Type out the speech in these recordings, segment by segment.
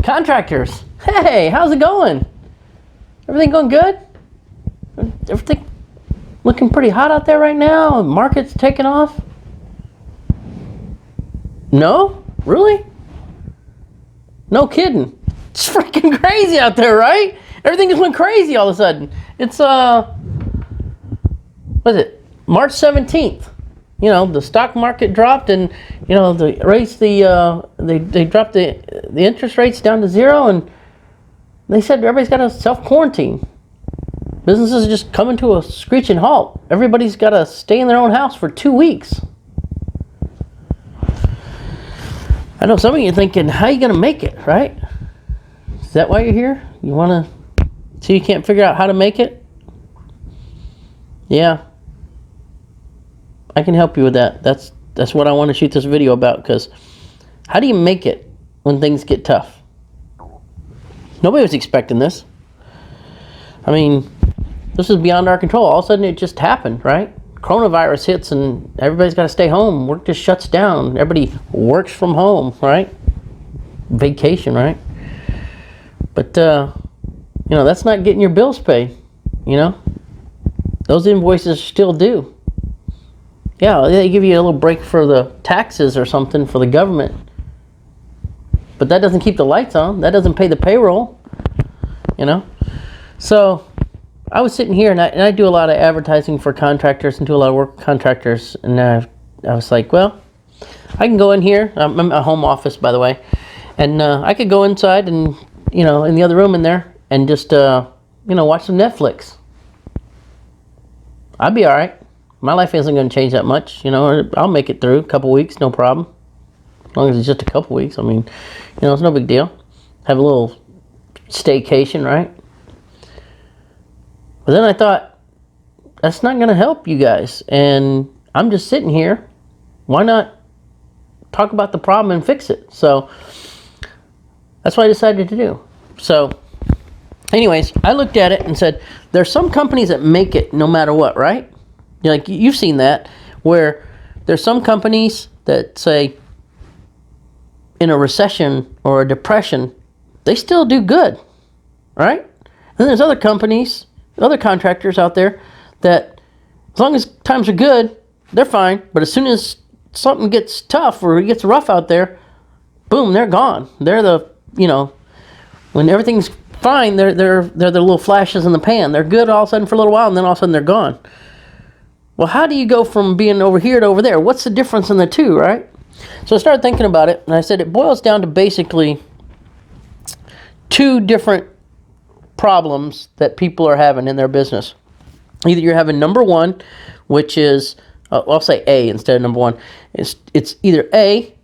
Contractors. Hey, how's it going? Everything going good? Everything looking pretty hot out there right now? Market's taking off? No? Really? No kidding. It's freaking crazy out there, right? Everything just went crazy all of a sudden. It's, what is it? March 17th. You know, the stock market dropped, and you know they dropped the interest rates down to 0, and they said everybody's got to self-quarantine. Businesses are just coming to a screeching halt. Everybody's got to stay in their own house for 2 weeks. I know some of you are thinking, how are you going to make it, right? Is that why you're here? You want to, so you can't figure out how to make it? Yeah. I can help you with that. That's what I want to shoot this video about, because how do you make it when things get tough? Nobody was expecting this. I mean, this is beyond our control. All of a sudden it just happened, right? Coronavirus hits and everybody's got to stay home. Work just shuts down. Everybody works from home, right? Vacation, right? But, you know, that's not getting your bills paid, you know? Those invoices still due. Yeah, they give you a little break for the taxes or something for the government. But that doesn't keep the lights on. That doesn't pay the payroll, you know? So I was sitting here, and I do a lot of advertising for contractors and do a lot of work with contractors. And I was like, well, I can go in here. I'm in a home office, by the way. And I could go inside and, you know, in the other room in there and just, you know, watch some Netflix. I'd be all right. My life isn't going to change that much, you know. I'll make it through a couple weeks, no problem. As long as it's just a couple weeks. I mean, you know, it's no big deal. Have a little staycation, right? But then I thought, that's not going to help you guys. And I'm just sitting here. Why not talk about the problem and fix it? So that's what I decided to do. So anyways, I looked at it and said, there's some companies that make it no matter what, right? Like, you've seen that, where there's some companies that say in a recession or a depression, they still do good, right? And then there's other companies, other contractors out there that as long as times are good, they're fine. But as soon as something gets tough or it gets rough out there, boom, they're gone. They're the, you know, when everything's fine, they're the little flashes in the pan. They're good all of a sudden for a little while, and then all of a sudden they're gone. Well, how do you go from being over here to over there? What's the difference in the two, right? So I started thinking about it, and I said it boils down to basically two different problems that people are having in their business. Either you're having number one, which is, I'll say A instead of number one. It's either A,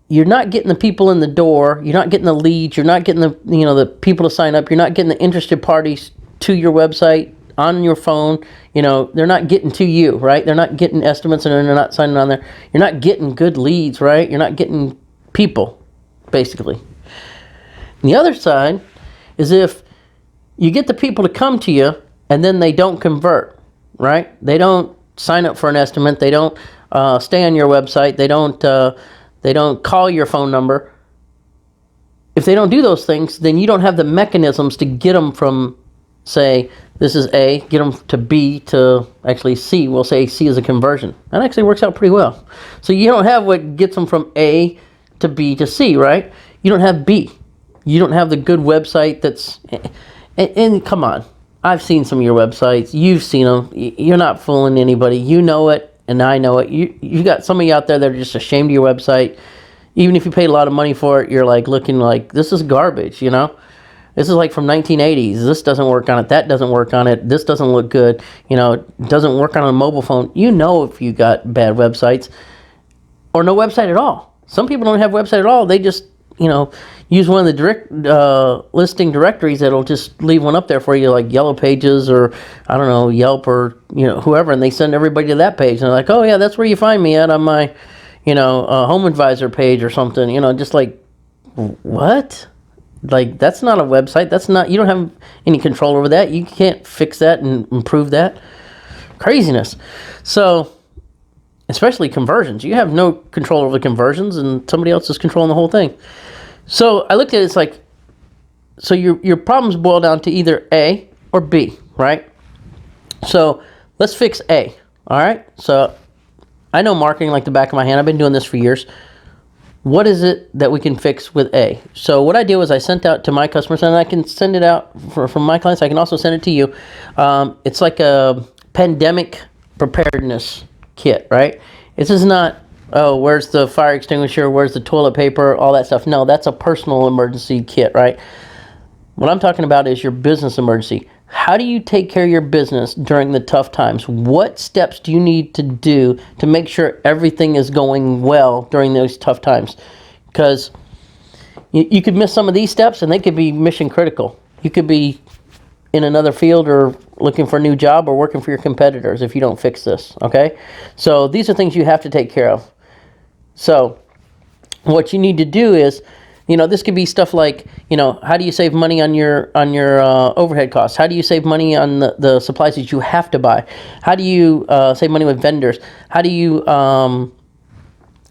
you're not getting the people in the door, you're not getting the leads, you're not getting the, you know, the people to sign up, you're not getting the interested parties to your website, on your phone, you know, they're not getting to you, right? They're not getting estimates and they're not signing on there. You're not getting good leads, right? You're not getting people, basically. And the other side is if you get the people to come to you and then they don't convert, right? They don't sign up for an estimate. They don't stay on your website. They don't call your phone number. If they don't do those things, then you don't have the mechanisms to get them from, say, this is A, get them to B to actually C. We'll say C is a conversion. That actually works out pretty well. So you don't have what gets them from A to B to C, right? You don't have B. You don't have the good website that's... And come on. I've seen some of your websites. You've seen them. You're not fooling anybody. You know it, and I know it. You got some of you out there that are just ashamed of your website. Even if you paid a lot of money for it, you're like looking like, this is garbage, you know? This is like from 1980s. This doesn't work on it. That doesn't work on it. This doesn't look good. You know, it doesn't work on a mobile phone. You know if you got bad websites or no website at all. Some people don't have website at all. They just, you know, use one of the direct listing directories that'll just leave one up there for you, like Yellow Pages or, I don't know, Yelp or, you know, whoever, and they send everybody to that page. And they're like, oh, yeah, that's where you find me at on my, you know, Home Advisor page or something. You know, just like, what? Like, that's not a website. That's not, you don't have any control over that. You can't fix that and improve that. Craziness. So, especially conversions. You have no control over the conversions, and somebody else is controlling the whole thing. So I looked at it, it's like, so your problems boil down to either A or B, right? So let's fix A, all right? So I know marketing like the back of my hand. I've been doing this for years. What is it that we can fix with A? So what I do is I sent out to my customers, and I can send it out from my clients. I can also send it to you. It's like a pandemic preparedness kit, right? This is not, oh, where's the fire extinguisher? Where's the toilet paper? All that stuff. No, that's a personal emergency kit, right? What I'm talking about is your business emergency. How do you take care of your business during the tough times? What steps do you need to do to make sure everything is going well during those tough times? Because you could miss some of these steps and they could be mission critical. You could be in another field or looking for a new job or working for your competitors if you don't fix this, okay? So these are things you have to take care of. So what you need to do is, this could be stuff like, how do you save money on your overhead costs? How do you save money on the supplies that you have to buy? How do you save money with vendors? How do you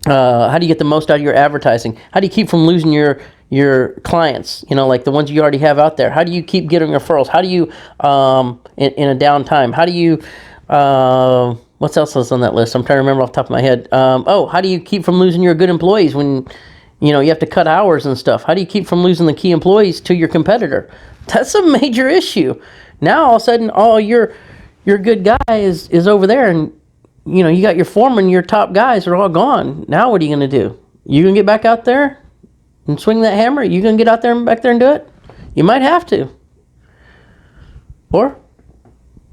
get the most out of your advertising? How do you keep from losing your clients? Like the ones you already have out there. How do you keep getting referrals? How do you in a downtime? How do you what else is on that list? I'm trying to remember off the top of my head. How do you keep from losing your good employees when you have to cut hours and stuff? How do you keep from losing the key employees to your competitor? That's a major issue. Now all of a sudden, your good guy is over there, and you got your foreman, your top guys are all gone. Now what are you going to do? You going to get back out there and swing that hammer? You going to get out there and back there and do it? You might have to. Or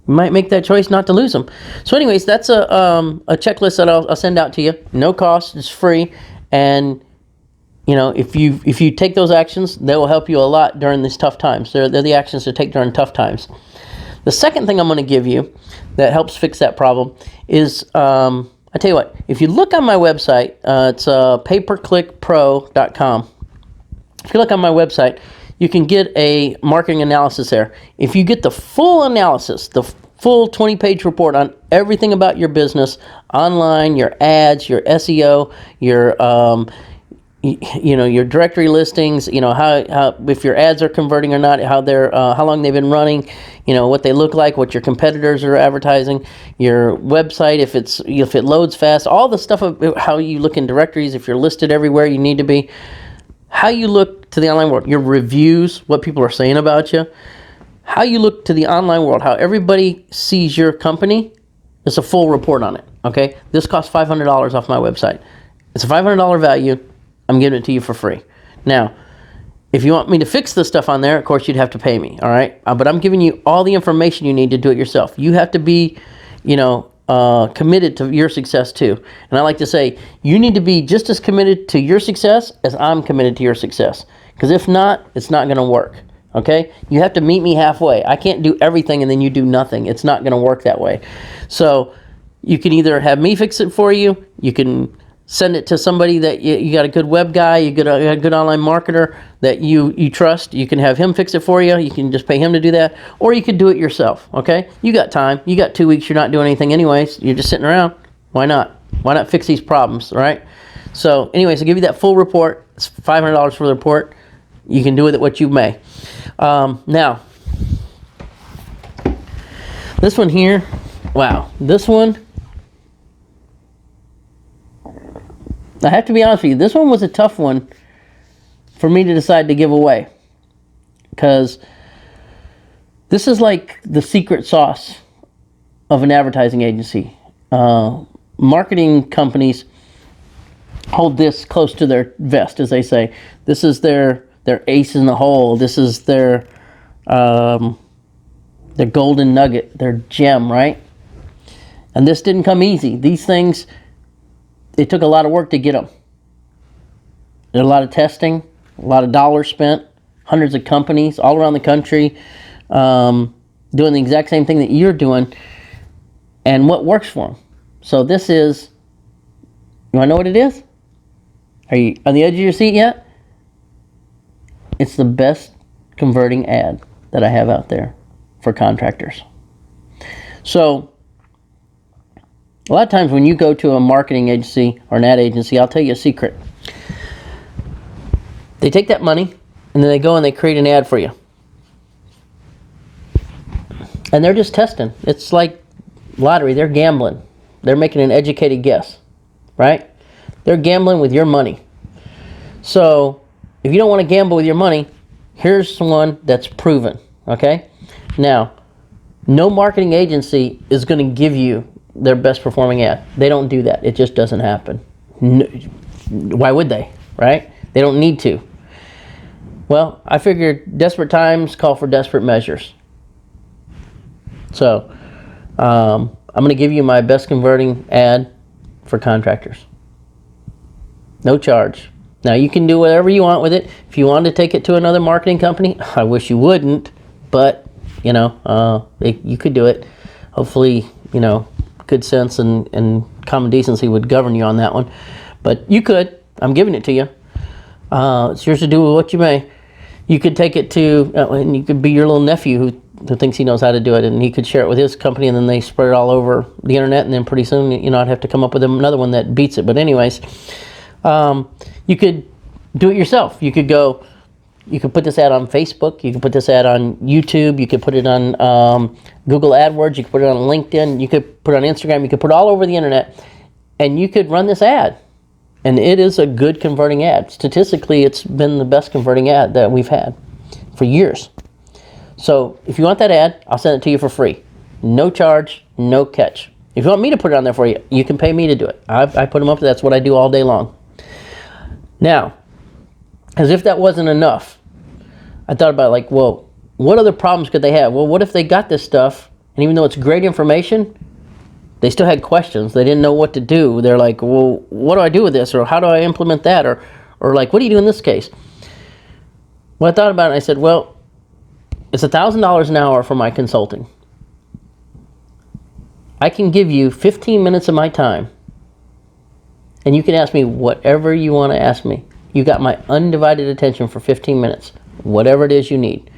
you might make that choice not to lose them. So anyways, that's a checklist that I'll send out to you. No cost, it's free, and if you take those actions, they will help you a lot during these tough times. They're the actions to take during tough times. The second thing I'm going to give you that helps fix that problem is, I tell you what, if you look on my website, it's pay-per-click-pro.com. If you look on my website, you can get a marketing analysis there. If you get the full analysis, the full 20-page report on everything about your business, online, your ads, your SEO, your your directory listings, how if your ads are converting or not, how long they've been running, what they look like, what your competitors are advertising, your website, if it loads fast, all the stuff of how you look in directories, if you're listed everywhere you need to be, how you look to the online world, your reviews, what people are saying about you, how you look to the online world, how everybody sees your company. It's a full report on it, okay? This costs $500 off my website. It's a $500 value. I'm giving it to you for free. Now, if you want me to fix the stuff on there, of course, you'd have to pay me, all right? But I'm giving you all the information you need to do it yourself. You have to be, committed to your success too. And I like to say, you need to be just as committed to your success as I'm committed to your success. Because if not, it's not going to work, okay? You have to meet me halfway. I can't do everything and then you do nothing. It's not going to work that way. So you can either have me fix it for you, you can send it to somebody that you got a good web guy, you got a good online marketer that you trust. You can have him fix it for you. You can just pay him to do that. Or you could do it yourself, okay? You got time. You got 2 weeks. You're not doing anything anyways. You're just sitting around. Why not? Why not fix these problems, right? So anyways, I'll give you that full report. It's $500 for the report. You can do with it what you may. Now, this one here, wow. This one, I have to be honest with you, this one was a tough one for me to decide to give away, because this is like the secret sauce of an advertising agency. Marketing companies hold this close to their vest, as they say. This is their ace in the hole. This is their golden nugget, their gem, right? And this didn't come easy. These things, it took a lot of work to get them. There's a lot of testing, a lot of dollars spent, hundreds of companies all around the country doing the exact same thing that you're doing, and what works for them. So this is, you want to know what it is? Are you on the edge of your seat yet? It's the best converting ad that I have out there for contractors. So a lot of times when you go to a marketing agency or an ad agency, I'll tell you a secret. They take that money and then they go and they create an ad for you. And they're just testing. It's like lottery. They're gambling. They're making an educated guess, right? They're gambling with your money. So if you don't want to gamble with your money, here's one that's proven, okay? Now, no marketing agency is going to give you their best performing ad. They don't do that. It just doesn't happen. No, why would they, right? They don't need to. Well, I figured desperate times call for desperate measures. So, I'm going to give you my best converting ad for contractors. No charge. Now, you can do whatever you want with it. If you want to take it to another marketing company, I wish you wouldn't, but, you know, you could do it. Hopefully, you know, good sense and common decency would govern you on that one. But you could. I'm giving it to you. It's yours to do with what you may. You could take it to, and you could be your little nephew who thinks he knows how to do it, and he could share it with his company, and then they spread it all over the internet, and then pretty soon, you know, I'd have to come up with another one that beats it. But anyways, you could do it yourself. You could put this ad on Facebook, you could put this ad on YouTube, you could put it on Google AdWords, you could put it on LinkedIn, you could put it on Instagram, you could put it all over the internet, and you could run this ad. And it is a good converting ad. Statistically, it's been the best converting ad that we've had for years. So if you want that ad, I'll send it to you for free. No charge, no catch. If you want me to put it on there for you, you can pay me to do it. I put them up. That's what I do all day long. Now, as if that wasn't enough, I thought about, like, well, what other problems could they have? Well, what if they got this stuff, and even though it's great information, they still had questions. They didn't know what to do. They're like, well, what do I do with this? Or how do I implement that? Or like, what do you do in this case? Well, I thought about it, and I said, well, it's $1,000 an hour for my consulting. I can give you 15 minutes of my time, and you can ask me whatever you want to ask me. You got my undivided attention for 15 minutes, whatever it is you need.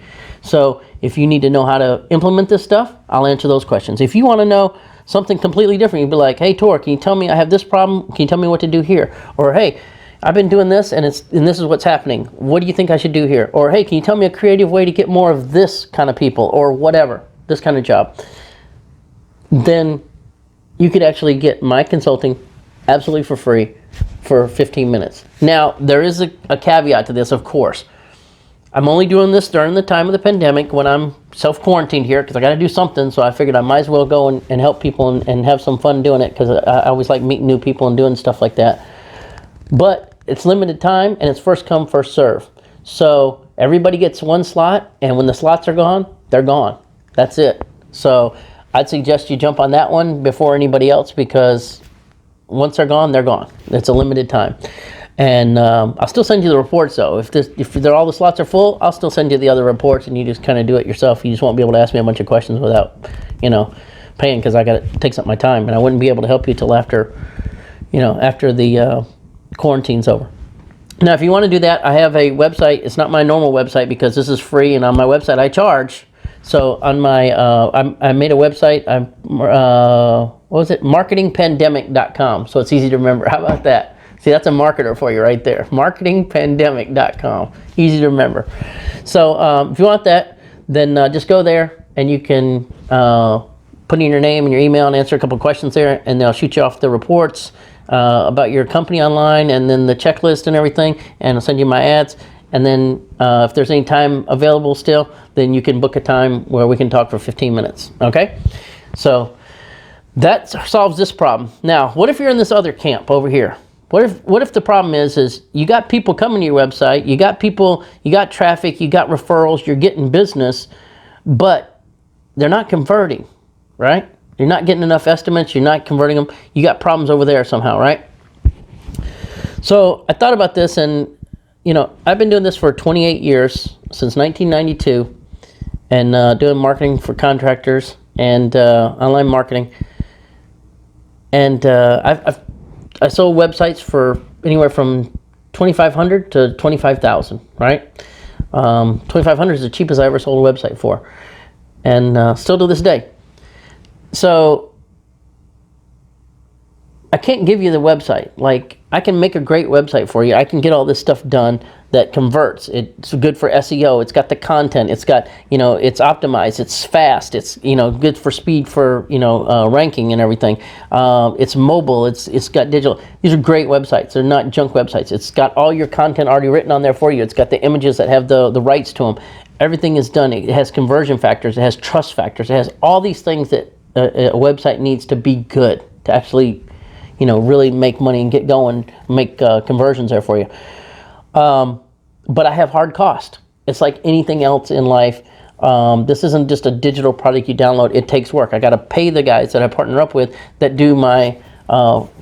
So if you need to know how to implement this stuff, I'll answer those questions. If you want to know something completely different, you'd be like, hey, Tor, can you tell me I have this problem? Can you tell me what to do here? Or, hey, I've been doing this, and this is what's happening. What do you think I should do here? Or, hey, can you tell me a creative way to get more of this kind of people, or whatever, this kind of job? Then you could actually get my consulting absolutely for free for 15 minutes. Now, there is a caveat to this, of course. I'm only doing this during the time of the pandemic when I'm self-quarantined here, because I got to do something, so I figured I might as well go and help people and have some fun doing it, because I always like meeting new people and doing stuff like that. But it's limited time, and it's first come, first serve. So everybody gets one slot, and when the slots are gone, they're gone. That's it. So I'd suggest you jump on that one before anybody else, because once they're gone, they're gone. It's a limited time. And I'll still send you the reports, though. If all the slots are full, I'll still send you the other reports, and you just kind of do it yourself. You just won't be able to ask me a bunch of questions without, you know, paying, because I got to take up my time, and I wouldn't be able to help you till after, you know, after the quarantine's over. Now, if you want to do that, I have a website. It's not my normal website because this is free, and on my website I charge. So on my, I made a website. What was it? marketingpandemic.com. So it's easy to remember. How about that? See, that's a marketer for you right there. marketingpandemic.com. Easy to remember. So if you want that, then just go there, and you can put in your name and your email and answer a couple questions there, and they'll shoot you off the reports about your company online, and then the checklist and everything, and I'll send you my ads. And then if there's any time available still, then you can book a time where we can talk for 15 minutes, okay? So that solves this problem. Now, what if you're in this other camp over here? What if the problem is you got people coming to your website, you got people, you got traffic, you got referrals, you're getting business, but they're not converting, right? You're not getting enough estimates, you're not converting them, you got problems over there somehow, right? So I thought about this, and you know, I've been doing this for 28 years, since 1992, and doing marketing for contractors and online marketing. And I sold websites for anywhere from $2,500 to $25,000, right? $2,500 is the cheapest I ever sold a website for, and still to this day. So I can't give you the website. Like, I can make a great website for you. I can get all this stuff done that converts. It's good for SEO. It's got the content. It's got, it's optimized. It's fast. It's, good for speed for, ranking and everything. It's mobile. It's got digital. These are great websites. They're not junk websites. It's got all your content already written on there for you. It's got the images that have the rights to them. Everything is done. It has conversion factors. It has trust factors. It has all these things that a website needs to be good, to actually really make money and get going, make conversions there for you. But I have hard cost. It's like anything else in life. This isn't just a digital product you download. It takes work. I got to pay the guys that I partner up with that do my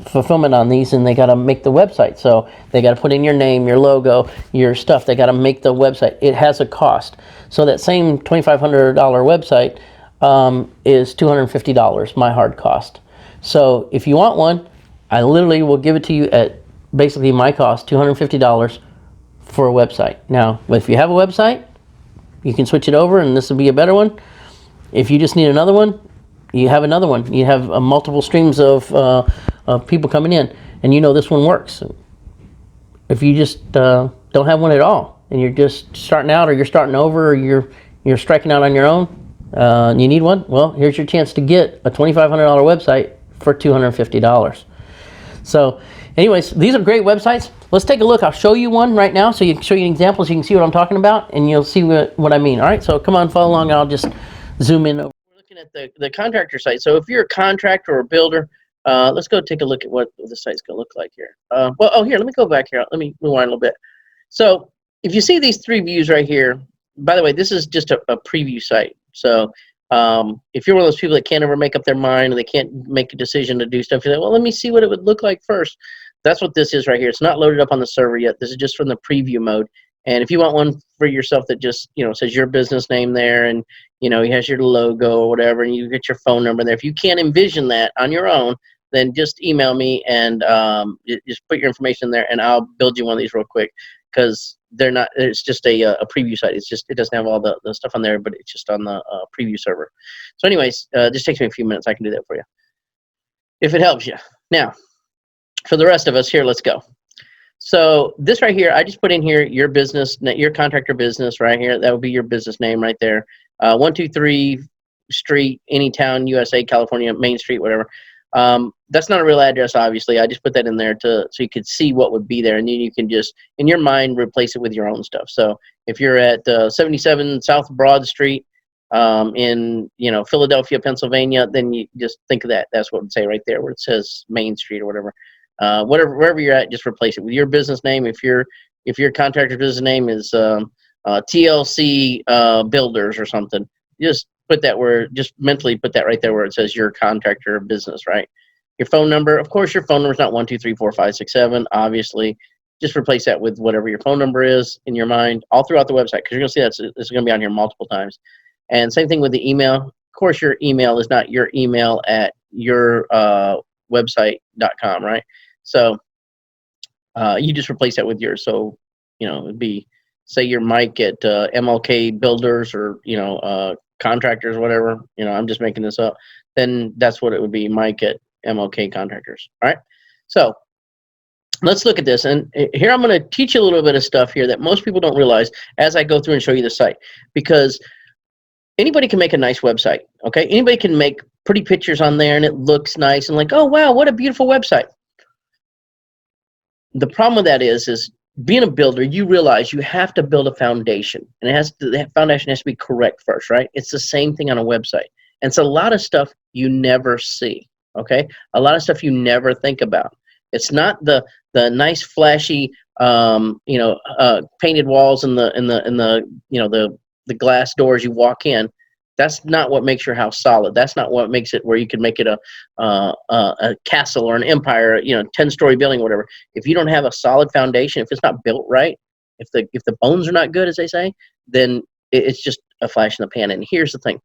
fulfillment on these, and they got to make the website. So they got to put in your name, your logo, your stuff. They got to make the website. It has a cost. So that same $2,500 website is $250, my hard cost. So if you want one, I literally will give it to you at basically my cost, $250 for a website. Now, if you have a website, you can switch it over and this will be a better one. If you just need another one, you have another one. You have multiple streams of people coming in, and this one works. If you just don't have one at all, and you're just starting out, or you're starting over, or you're striking out on your own, and you need one, well, here's your chance to get a $2,500 website for $250. So anyways, these are great websites. Let's take a look. I'll show you one right now, so you can show you an example, so you can see what I'm talking about, and you'll see what I mean. All right, so come on, follow along, and I'll just zoom in. We're looking at the contractor site. So if you're a contractor or a builder, let's go take a look at what the site's going to look like here. Here, let me go back here. Let me rewind a little bit. So if you see these three views right here, by the way, this is just a preview site. So if you're one of those people that can't ever make up their mind, and they can't make a decision to do stuff, you're like, well, let me see what it would look like first. That's what this is right here. It's not loaded up on the server yet. This is just from the preview mode. And if you want one for yourself that just, says your business name there, and, it has your logo or whatever, and you get your phone number there. If you can't envision that on your own, then just email me and just put your information there, and I'll build you one of these real quick, because they're not, it's just a preview site. It's just, it doesn't have all the stuff on there, but it's just on the preview server. So anyways, just takes me a few minutes. I can do that for you, if it helps you. Now, for the rest of us here, let's go. So this right here, I just put in here your business, your contractor business right here. That would be your business name right there. 123 Street, Anytown, USA, California, Main Street, whatever. That's not a real address, obviously. I just put that in there so you could see what would be there, and then you can just, in your mind, replace it with your own stuff. So if you're at 77 South Broad Street in Philadelphia, Pennsylvania, then you just think of that. That's what it would say right there, where it says Main Street or whatever. Wherever you're at, just replace it with your business name. If your contractor's business name is TLC Builders or something, just put that just mentally put that right there where it says your contractor business, right? Your phone number, of course, your phone number is not 1 2 3 4 5 6 7. Obviously, just replace that with whatever your phone number is in your mind, all throughout the website, because you're gonna see this is gonna be on here multiple times. And same thing with the email. Of course, your email is not your email at your website.com, right? So you just replace that with yours. So it'd be, say you're Mike at MLK Builders, or Contractors, whatever. I'm just making this up. Then that's what it would be, Mike at MLK Contractors. All right. So let's look at this. And here I'm going to teach you a little bit of stuff here that most people don't realize as I go through and show you the site, because anybody can make a nice website. Okay. Anybody can make pretty pictures on there, and it looks nice, and like, oh wow, what a beautiful website. The problem with that is being a builder, you realize you have to build a foundation, and that foundation has to be correct first, right? It's the same thing on a website. And it's a lot of stuff you never see, okay? A lot of stuff you never think about. It's not the nice flashy painted walls and the glass doors you walk in. That's not what makes your house solid. That's not what makes it where you can make it a castle or an empire, 10-story building or whatever. If you don't have a solid foundation, if it's not built right, if the bones are not good, as they say, then it's just a flash in the pan. And here's the thing.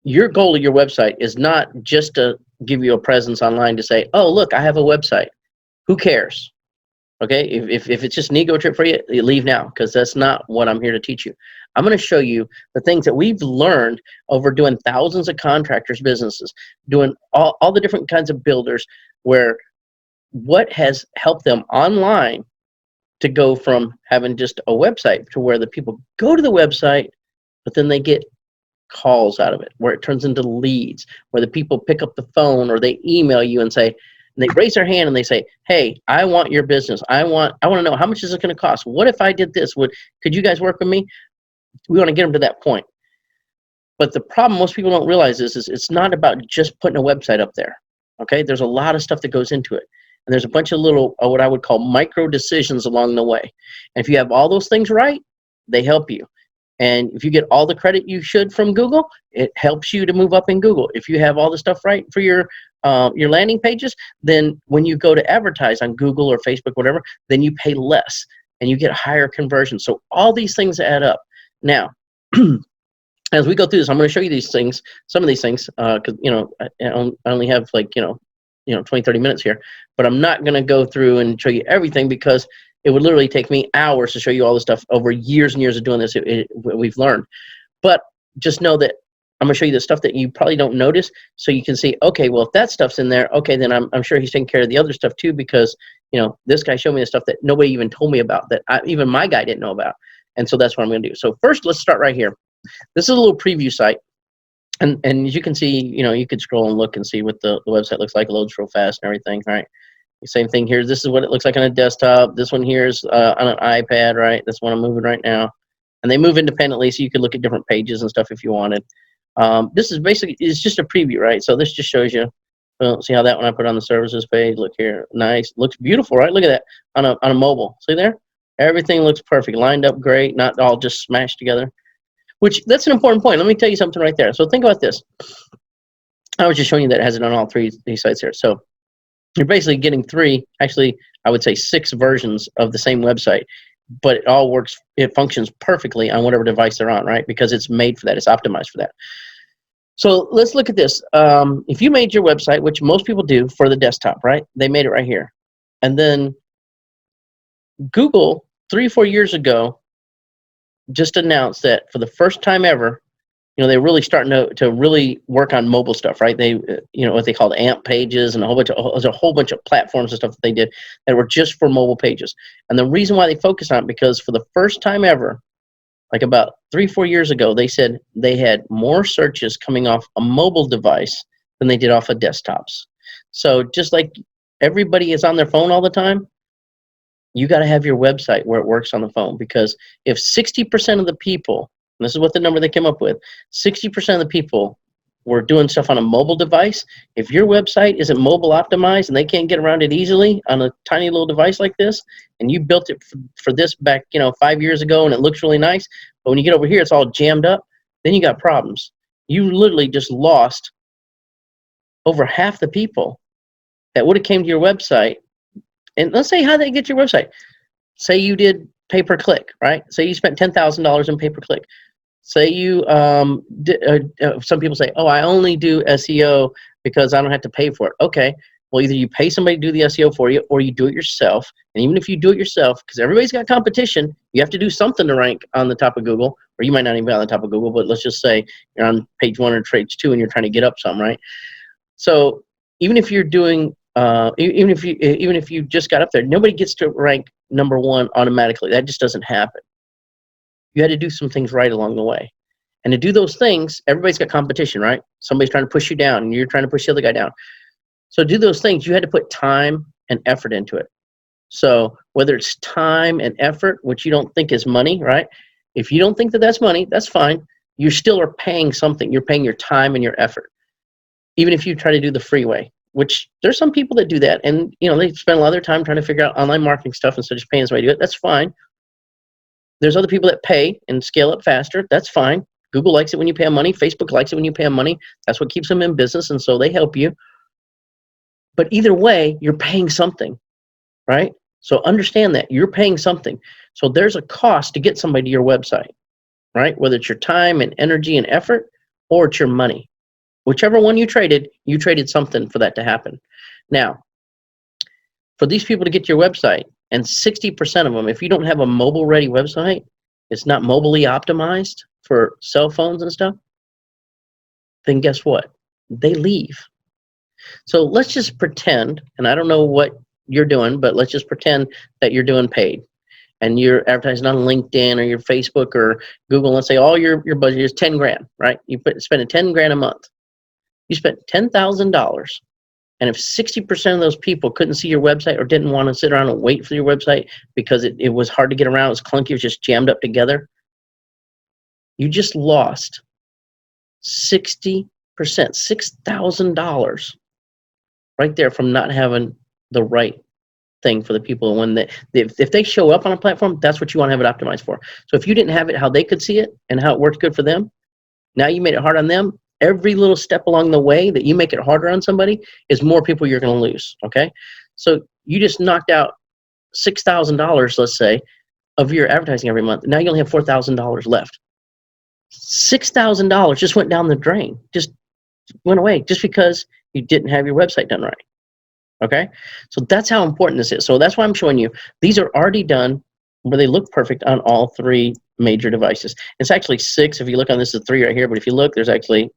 Your goal of your website is not just to give you a presence online to say, oh, look, I have a website. Who cares? Okay, if it's just an ego trip for you, you leave now, because that's not what I'm here to teach you. I'm going to show you the things that we've learned over doing thousands of contractors' businesses, doing all the different kinds of builders, where what has helped them online to go from having just a website to where the people go to the website, but then they get calls out of it, where it turns into leads, where the people pick up the phone or they email you and say, and they raise their hand and they say, hey, I want your business. I want to know, how much is it going to cost? What if I did this? Could you guys work with me? We want to get them to that point. But the problem most people don't realize is it's not about just putting a website up there. Okay, there's a lot of stuff that goes into it. And there's a bunch of little, what I would call micro decisions along the way. And if you have all those things right, they help you. And if you get all the credit you should from Google, it helps you to move up in Google. If you have all the stuff right for your landing pages, then when you go to advertise on Google or Facebook, whatever, then you pay less and you get higher conversion. So all these things add up. Now, as we go through this, I'm going to show you these things, some of these things, because I only have like 20, 30 minutes here, but I'm not going to go through and show you everything because it would literally take me hours to show you all this stuff over years and years of doing this. We've learned, but just know that I'm going to show you the stuff that you probably don't notice, so you can see, okay, well, if that stuff's in there, okay, then I'm sure he's taking care of the other stuff too, because this guy showed me the stuff that nobody even told me about, that even my guy didn't know about, and so that's what I'm going to do. So first, let's start right here. This is a little preview site, and as you can see, you could scroll and look and see what the website looks like. It loads real fast and everything, right? Same thing here. This is what it looks like on a desktop. This one here is on an iPad, right? That's one I'm moving right now. And they move independently, so you can look at different pages and stuff if you wanted. This is basically, it's just a preview, right? So this just shows you, see how that one I put on the services page. Look here, nice. Looks beautiful, right? Look at that on a mobile. See there? Everything looks perfect, lined up great, not all just smashed together. Which, that's an important point. Let me tell you something right there. So think about this. I was just showing you that it has it on all these sites here. So you're basically getting actually, I would say 6 versions of the same website, but it all works, it functions perfectly on whatever device they're on, right? Because it's made for that, it's optimized for that. So let's look at this. If you made your website, which most people do for the desktop, right? They made it right here. And then Google, 3 or 4 years ago, just announced that for the first time ever, they're really starting to really work on mobile stuff, right? They, what they call AMP pages and there's a whole bunch of platforms and stuff that they did that were just for mobile pages. And the reason why they focused on it, because for the first time ever, like about 3 or 4 years ago, they said they had more searches coming off a mobile device than they did off of desktops. So just like everybody is on their phone all the time, you got to have your website where it works on the phone, because if 60% of the people, and this is what the number they came up with, 60% of the people were doing stuff on a mobile device. If your website isn't mobile optimized and they can't get around it easily on a tiny little device like this, and you built it for this back 5 years ago and it looks really nice, but when you get over here it's all jammed up, then you got problems. You literally just lost over half the people that would have came to your website. And let's say how they get your website. Say you did pay-per-click, right? Say you spent $10,000 in pay-per-click. Say you, some people say, oh, I only do SEO because I don't have to pay for it. Okay, well, either you pay somebody to do the SEO for you or you do it yourself. And even if you do it yourself, because everybody's got competition, you have to do something to rank on the top of Google, or you might not even be on the top of Google, but let's just say you're on page 1 or page 2 and you're trying to get up some, right? So even if you're doing, even if you just got up there, nobody gets to rank number 1 automatically. That just doesn't happen. You had to do some things right along the way. And to do those things, everybody's got competition, right? Somebody's trying to push you down and you're trying to push the other guy down. So to do those things, you had to put time and effort into it. So whether it's time and effort, which you don't think is money, right? If you don't think that that's money, that's fine. You still are paying something. You're paying your time and your effort. Even if you try to do the free way, which there's some people that do that, and they spend a lot of their time trying to figure out online marketing stuff instead of just paying somebody to do it. That's fine. There's other people that pay and scale up faster. That's fine. Google likes it when you pay them money. Facebook likes it when you pay them money. That's what keeps them in business, and so they help you. But either way, you're paying something, right? So understand that you're paying something. So there's a cost to get somebody to your website, right? Whether it's your time and energy and effort, or it's your money. Whichever one you traded something for that to happen. Now, for these people to get to your website, and 60% of them, if you don't have a mobile-ready website, it's not mobilely optimized for cell phones and stuff, then guess what? They leave. So let's just pretend, and I don't know what you're doing, but let's just pretend that you're doing paid. And you're advertising on LinkedIn or your Facebook or Google. Let's say all your budget is 10 grand, right? You spending 10 grand a month. You spent $10,000. And if 60% of those people couldn't see your website or didn't want to sit around and wait for your website because it was hard to get around, it was clunky, it was just jammed up together, you just lost 60%, $6,000 right there from not having the right thing for the people. When if they show up on a platform, that's what you want to have it optimized for. So if you didn't have it how they could see it and how it worked good for them, now you made it hard on them. Every little step along the way that you make it harder on somebody is more people you're going to lose, okay? So you just knocked out $6,000, let's say, of your advertising every month. Now you only have $4,000 left. $6,000 just went down the drain, just went away, just because you didn't have your website done right, okay? So that's how important this is. So that's why I'm showing you. These are already done where they look perfect on all three major devices. It's actually 6. If you look on this, is 3 right here, but if you look, there's actually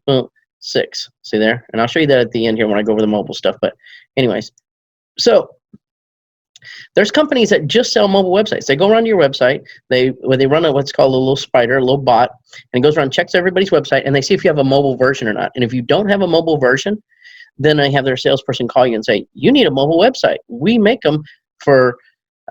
6. See there? And I'll show you that at the end here when I go over the mobile stuff. But anyways, so there's companies that just sell mobile websites. They go around to your website, they run what's called a little spider, a little bot, and it goes around, checks everybody's website, and they see if you have a mobile version or not. And if you don't have a mobile version, then they have their salesperson call you and say, you need a mobile website. We make them for,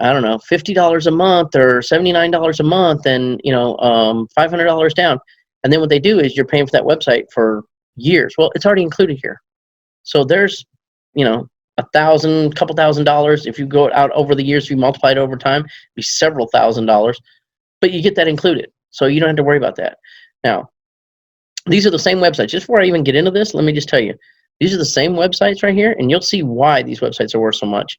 I don't know, $50 a month or $79 a month, and $500 down. And then what they do is you're paying for that website for years. Well, it's already included here. So there's, $1,000, couple $1,000. If you go out over the years, if you multiply it over time, it'd be several $1,000s. But you get that included, so you don't have to worry about that. Now, these are the same websites. Just before I even get into this, let me just tell you, these are the same websites right here, and you'll see why these websites are worth so much.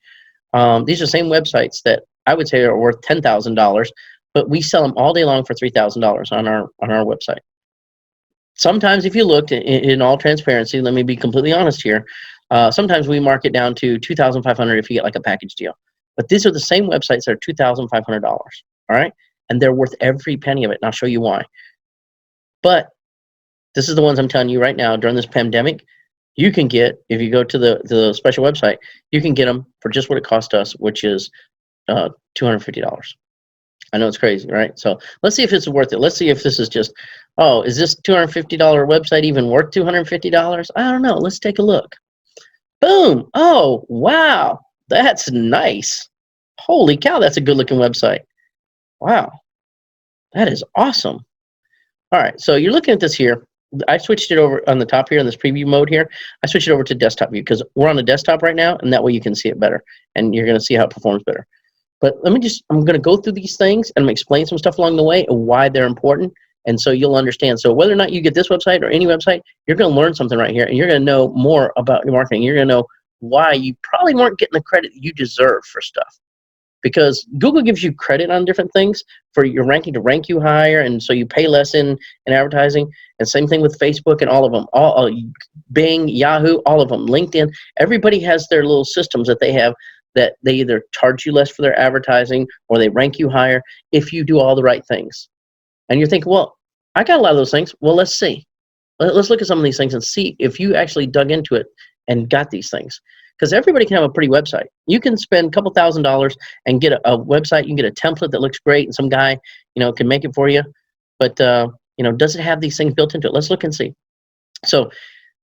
These are the same websites that I would say are worth $10,000, but we sell them all day long for $3,000 on our website. Sometimes, if you looked in all transparency, let me be completely honest here. Sometimes we mark it down to $2,500 if you get like a package deal. But these are the same websites that are $2,500. All right, and they're worth every penny of it, and I'll show you why. But this is the ones I'm telling you right now. During this pandemic, you can get, if you go to the special website, you can get them for just what it cost us, which is $250. I know it's crazy, right? So let's see if it's worth it. Let's see if this is just, is this $250 website even worth $250? I don't know. Let's take a look. Boom. Oh, wow. That's nice. Holy cow, that's a good looking website. Wow. That is awesome. All right, so you're looking at this here. I switched it over on the top here in this preview mode here. I switched it over to desktop view because we're on a desktop right now, and that way you can see it better, and you're going to see how it performs better. But I'm going to go through these things and explain some stuff along the way and why they're important, and so you'll understand. So whether or not you get this website or any website, you're going to learn something right here, and you're going to know more about your marketing. You're going to know why you probably weren't getting the credit you deserve for stuff. Because Google gives you credit on different things for your ranking to rank you higher, and so you pay less in advertising. And same thing with Facebook and all of them, Bing, Yahoo, all of them, LinkedIn. Everybody has their little systems that they have that they either charge you less for their advertising or they rank you higher if you do all the right things. And you're thinking, well, I got a lot of those things. Well, let's see. Let's look at some of these things and see if you actually dug into it and got these things. Because everybody can have a pretty website. You can spend a couple $1,000s and get a website. You can get a template that looks great, and some guy, can make it for you. But does it have these things built into it? Let's look and see. So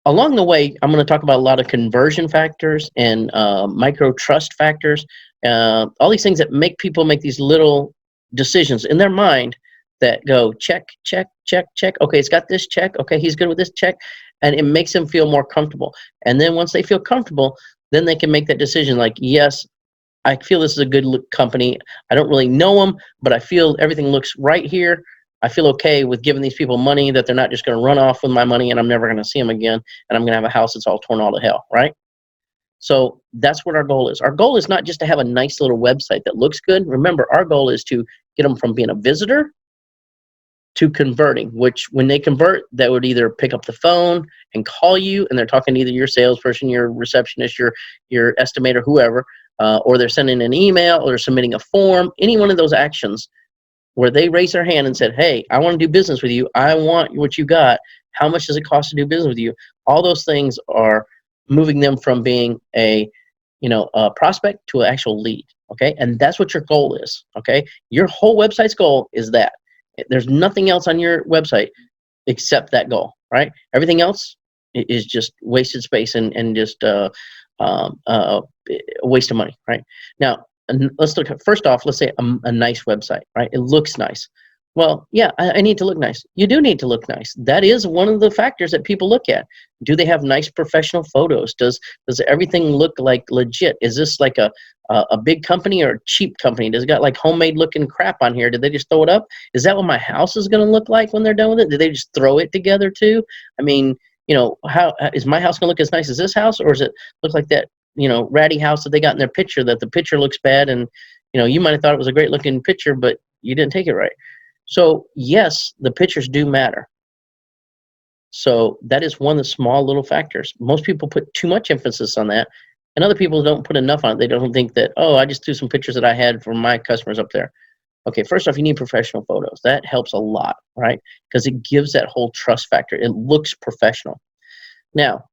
along the way, I'm going to talk about a lot of conversion factors and micro trust factors. All these things that make people make these little decisions in their mind that go check, check, check, check. Okay, it's got this check. Okay, he's good with this check. And it makes them feel more comfortable. And then once they feel comfortable, then they can make that decision like, yes, I feel this is a good company. I don't really know them, but I feel everything looks right here. I feel okay with giving these people money, that they're not just going to run off with my money and I'm never going to see them again, and I'm going to have a house that's all torn all to hell, right? So that's what our goal is. Our goal is not just to have a nice little website that looks good. Remember, our goal is to get them from being a visitor to converting, which when they convert, they would either pick up the phone and call you, and they're talking to either your salesperson, your receptionist, your estimator, whoever, or they're sending an email or submitting a form, any one of those actions where they raise their hand and said, hey, I want to do business with you. I want what you got. How much does it cost to do business with you? All those things are moving them from being a prospect to an actual lead. Okay, and that's what your goal is. Okay, your whole website's goal is that. There's nothing else on your website except that goal, right? Everything else is just wasted space and just a waste of money, right? Now, let's look at, first off, let's say a nice website, right? It looks nice. Well, yeah, I need to look nice. You do need to look nice. That is one of the factors that people look at. Do they have nice professional photos? Does everything look like legit? Is this like a big company or a cheap company? Does it got like homemade looking crap on here? Did they just throw it up? Is that what my house is going to look like when they're done with it? Did they just throw it together too? I mean, how is my house going to look as nice as this house, or does it look like that, ratty house that they got in their picture, that the picture looks bad, and you might have thought it was a great looking picture, but you didn't take it right. So yes, the pictures do matter. So that is one of the small little factors. Most people put too much emphasis on that, and other people don't put enough on it. They don't think that, oh, I just threw some pictures that I had from my customers up there. Okay, first off, you need professional photos. That helps a lot, right? Because it gives that whole trust factor. It looks professional. Now,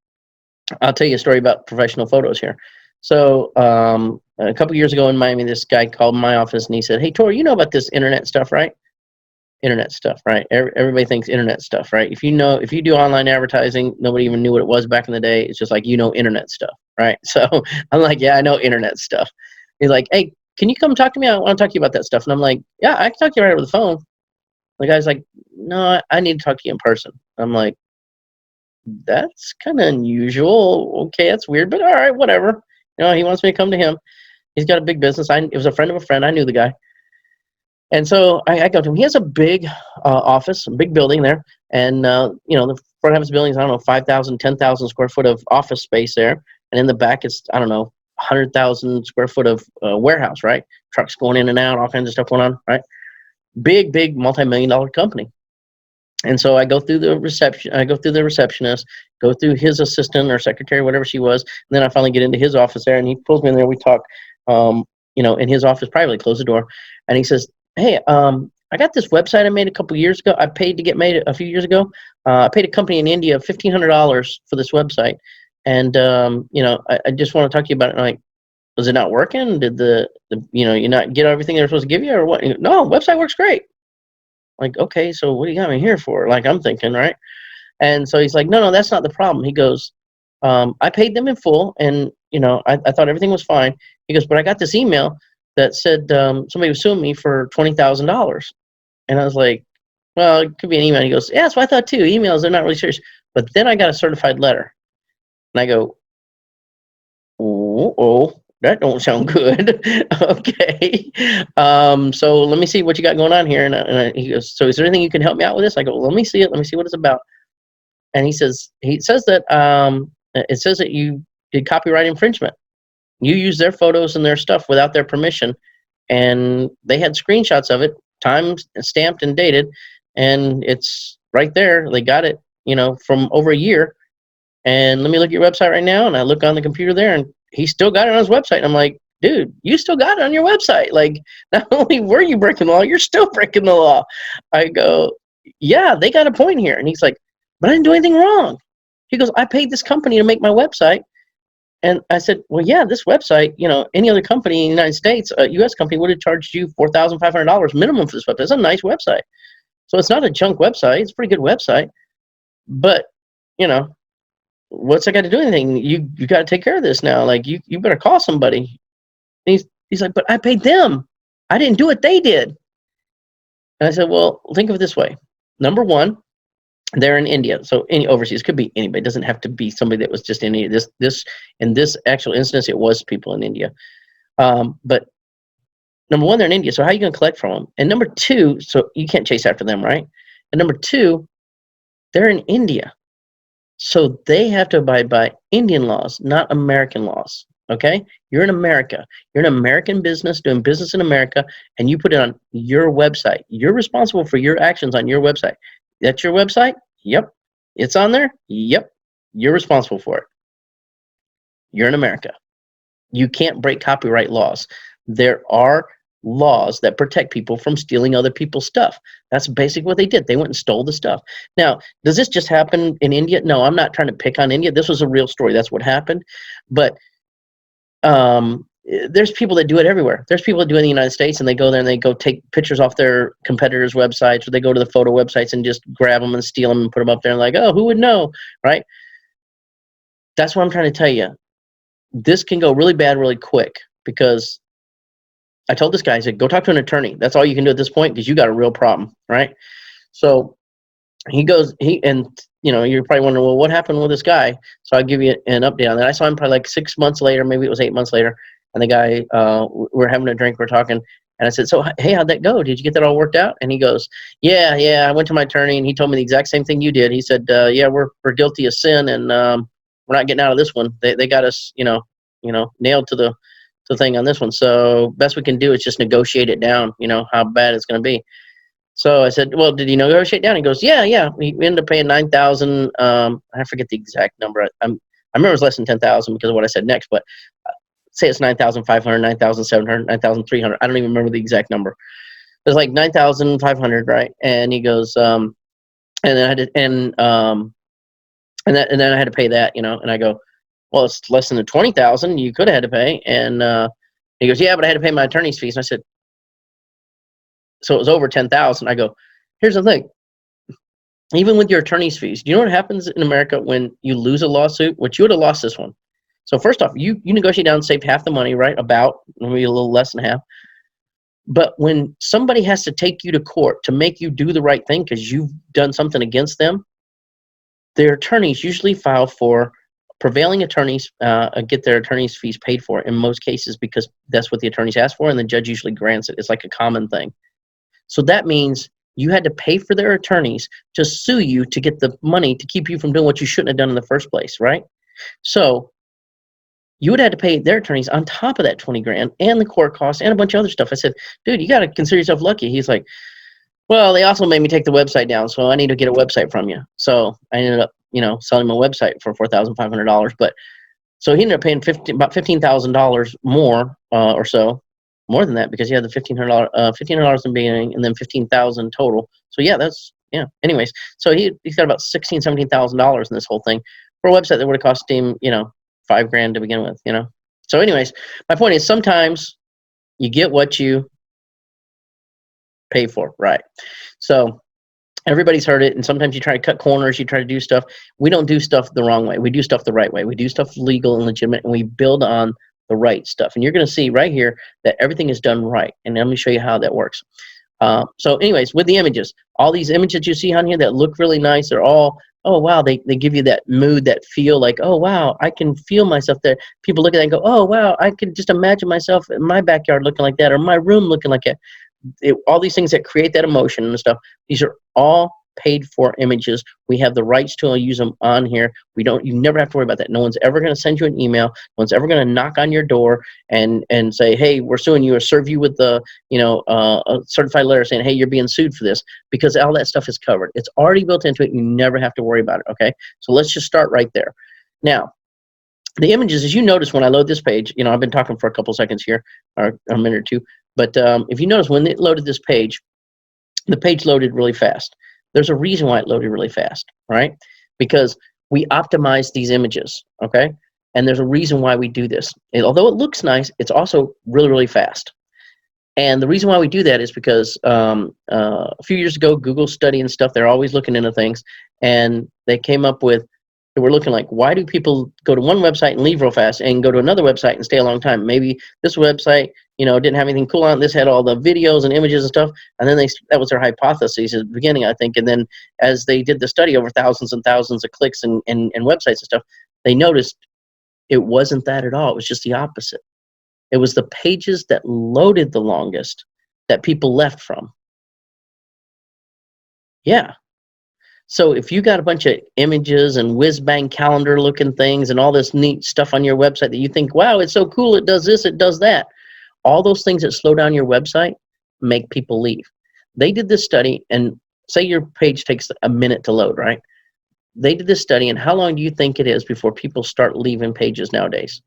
I'll tell you a story about professional photos here. So a couple years ago in Miami, this guy called my office and he said, "Hey, Tori, you know about this internet stuff, right?" Internet stuff, right? Everybody thinks internet stuff, right? If you do online advertising, nobody even knew what it was back in the day. It's just like, internet stuff, right? So I'm like, yeah, I know internet stuff. He's like, "Hey, can you come talk to me? I want to talk to you about that stuff." And I'm like, "Yeah, I can talk to you right over the phone." The guy's like, "No, I need to talk to you in person." I'm like, "That's kind of unusual. Okay, that's weird, but all right, whatever." He wants me to come to him. He's got a big business. It was a friend of a friend. I knew the guy. And so I go to him. He has a big office, a big building there. And, the front of his building is, I don't know, 5,000, 10,000 square foot of office space there. And in the back, it's, I don't know, 100,000 square foot of warehouse, right? Trucks going in and out, all kinds of stuff going on, right? Big multi-million-dollar company. And so I go through the receptionist, go through his assistant or secretary, whatever she was. And then I finally get into his office there, and he pulls me in there. We talk, in his office privately, close the door. And he says, "Hey, I got this website I made a couple years ago. I paid to get made a few years ago. I paid a company in India $1,500 for this website. And, I just want to talk to you about it." And I'm like, "Was it not working? Did you not get everything they were supposed to give you, or what?" "No, website works great." Like, "Okay, so what do you got me here for?" Like, I'm thinking, right? And so he's like, "No, that's not the problem." He goes, "I paid them in full, and, I thought everything was fine." He goes, "But I got this email that said somebody was suing me for $20,000. And I was like, "Well, it could be an email." He goes, "Yeah, that's what I thought too. Emails, they're not really serious." But then I got a certified letter. And I go, "Oh, that don't sound good." Okay. So let me see what you got going on here. And he goes, "So is there anything you can help me out with this?" I go, "Well, let me see it. Let me see what it's about." And he says that it says that you did copyright infringement. You used their photos and their stuff without their permission, and they had screenshots of it, time stamped and dated, and it's right there. They got it, from over a year. And let me look at your website right now, and I look on the computer there, and he still got it on his website. And I'm like, "Dude, you still got it on your website. Like, not only were you breaking the law, you're still breaking the law." I go, "Yeah, they got a point here." And he's like, "But I didn't do anything wrong." He goes, "I paid this company to make my website." And I said, "Well, yeah, this website, any other company in the United States, a U.S. company, would have charged you $4,500 minimum for this website. It's a nice website. So it's not a junk website. It's a pretty good website. But, what's that got to do anything? You got to take care of this now. Like, you better call somebody." And he's like, "But I paid them. I didn't do it. They did." And I said, "Well, think of it this way. Number one, they're in India, so any overseas, could be anybody. It doesn't have to be somebody that was just in India. In this actual instance, it was people in India. But number one, they're in India, so how are you going to collect from them? And number two, so you can't chase after them, right? And number two, they're in India, so they have to abide by Indian laws, not American laws. Okay? You're in America. You're an American business doing business in America, and you put it on your website. You're responsible for your actions on your website. That's your website? Yep. It's on there? Yep. You're responsible for it. You're in America. You can't break copyright laws. There are laws that protect people from stealing other people's stuff. That's basically what they did. They went and stole the stuff. Now, does this just happen in India? No, I'm not trying to pick on India. This was a real story. That's what happened. But there's people that do it everywhere. There's people that do it in the United States, and they go there and they go take pictures off their competitors' websites, or they go to the photo websites and just grab them and steal them and put them up there and like, oh, who would know, right? That's what I'm trying to tell you. This can go really bad really quick, because I told this guy, I said, go talk to an attorney. That's all you can do at this point, because you got a real problem, right? So he goes, and you're probably wondering, well, what happened with this guy? So I'll give you an update on that. I saw him probably like 6 months later, maybe it was 8 months later, and the guy, we're having a drink, we're talking, and I said, so hey, how'd that go? Did you get that all worked out? And he goes, yeah, I went to my attorney, and he told me the exact same thing you did. He said, yeah, we're guilty of sin, and we're not getting out of this one. They got us, nailed to the thing on this one. So best we can do is just negotiate it down, how bad it's going to be. So I said, well, did he negotiate down? He goes, yeah. We ended up paying $9,000. I forget the exact number. I remember it was less than $10,000 because of what I said next, but say it's 9,500, 9,700, 9,300. I don't even remember the exact number. It was like 9,500, right? And he goes, and then I had to, and then I had to pay that, and I go, well, it's less than the 20,000 you could have had to pay. And he goes, yeah, but I had to pay my attorney's fees. And I said, so it was over 10,000. I go, here's the thing. Even with your attorney's fees, do you know what happens in America when you lose a lawsuit? Which you would have lost this one. So first off, you negotiate down and save half the money, right? About maybe a little less than half. But when somebody has to take you to court to make you do the right thing because you've done something against them, their attorneys usually file for prevailing attorneys, get their attorney's fees paid for in most cases, because that's what the attorneys ask for, and the judge usually grants it. It's like a common thing. So that means you had to pay for their attorneys to sue you to get the money to keep you from doing what you shouldn't have done in the first place, right? So you would have to pay their attorneys on top of that 20 grand and the court costs and a bunch of other stuff. I said, dude, you got to consider yourself lucky. He's like, well, they also made me take the website down, so I need to get a website from you. So I ended up, selling my website for $4,500. But so he ended up paying about $15,000 more, or so, more than that, because he had the $1,500 in the beginning, and then $15,000 total. So yeah. Anyways, so he's got about $16,000-$17,000 in this whole thing for a website that would have cost him, $5 grand to begin with. So anyways, my point is, sometimes you get what you pay for, right? So everybody's heard it, and sometimes you try to cut corners, you try to do stuff. We don't do stuff the wrong way. We do stuff the right way. We do stuff legal and legitimate, and we build on the right stuff. And you're going to see right here that everything is done right. And let me show you how that works. So anyways, with the images, all these images you see on here that look really nice, they're all, oh, wow, they give you that mood, that feel like, oh, wow, I can feel myself there. People look at that and go, oh, wow, I can just imagine myself in my backyard looking like that, or my room looking like that. All these things that create that emotion and stuff, these are all paid for images. We have the rights to use them on here. You never have to worry about that. No one's ever going to send you an email. No one's ever going to knock on your door and say, hey, we're suing you, or serve you with a certified letter saying, hey, you're being sued for this, because all that stuff is covered. It's already built into it. You never have to worry about it. Okay. So let's just start right there. Now, the images, as you notice when I load this page, I've been talking for a couple seconds here, or a minute or two, but if you notice when it loaded this page, the page loaded really fast. There's a reason why it loaded really fast, right? Because we optimize these images, okay? And there's a reason why we do this. Although it looks nice, it's also really, really fast. And the reason why we do that is because a few years ago, Google study and stuff, they're always looking into things, and they came up with, they were looking like, why do people go to one website and leave real fast and go to another website and stay a long time? Maybe this website, didn't have anything cool on it. This had all the videos and images and stuff. And then that was their hypothesis at the beginning, I think. And then as they did the study over thousands and thousands of clicks and websites and stuff, they noticed it wasn't that at all. It was just the opposite. It was the pages that loaded the longest that people left from. Yeah. So if you got a bunch of images and whiz-bang calendar looking things and all this neat stuff on your website that you think, wow, it's so cool, it does this, it does that. All those things that slow down your website make people leave. They did this study, and say your page takes a minute to load, right? They did this study, and how long do you think it is before people start leaving pages nowadays?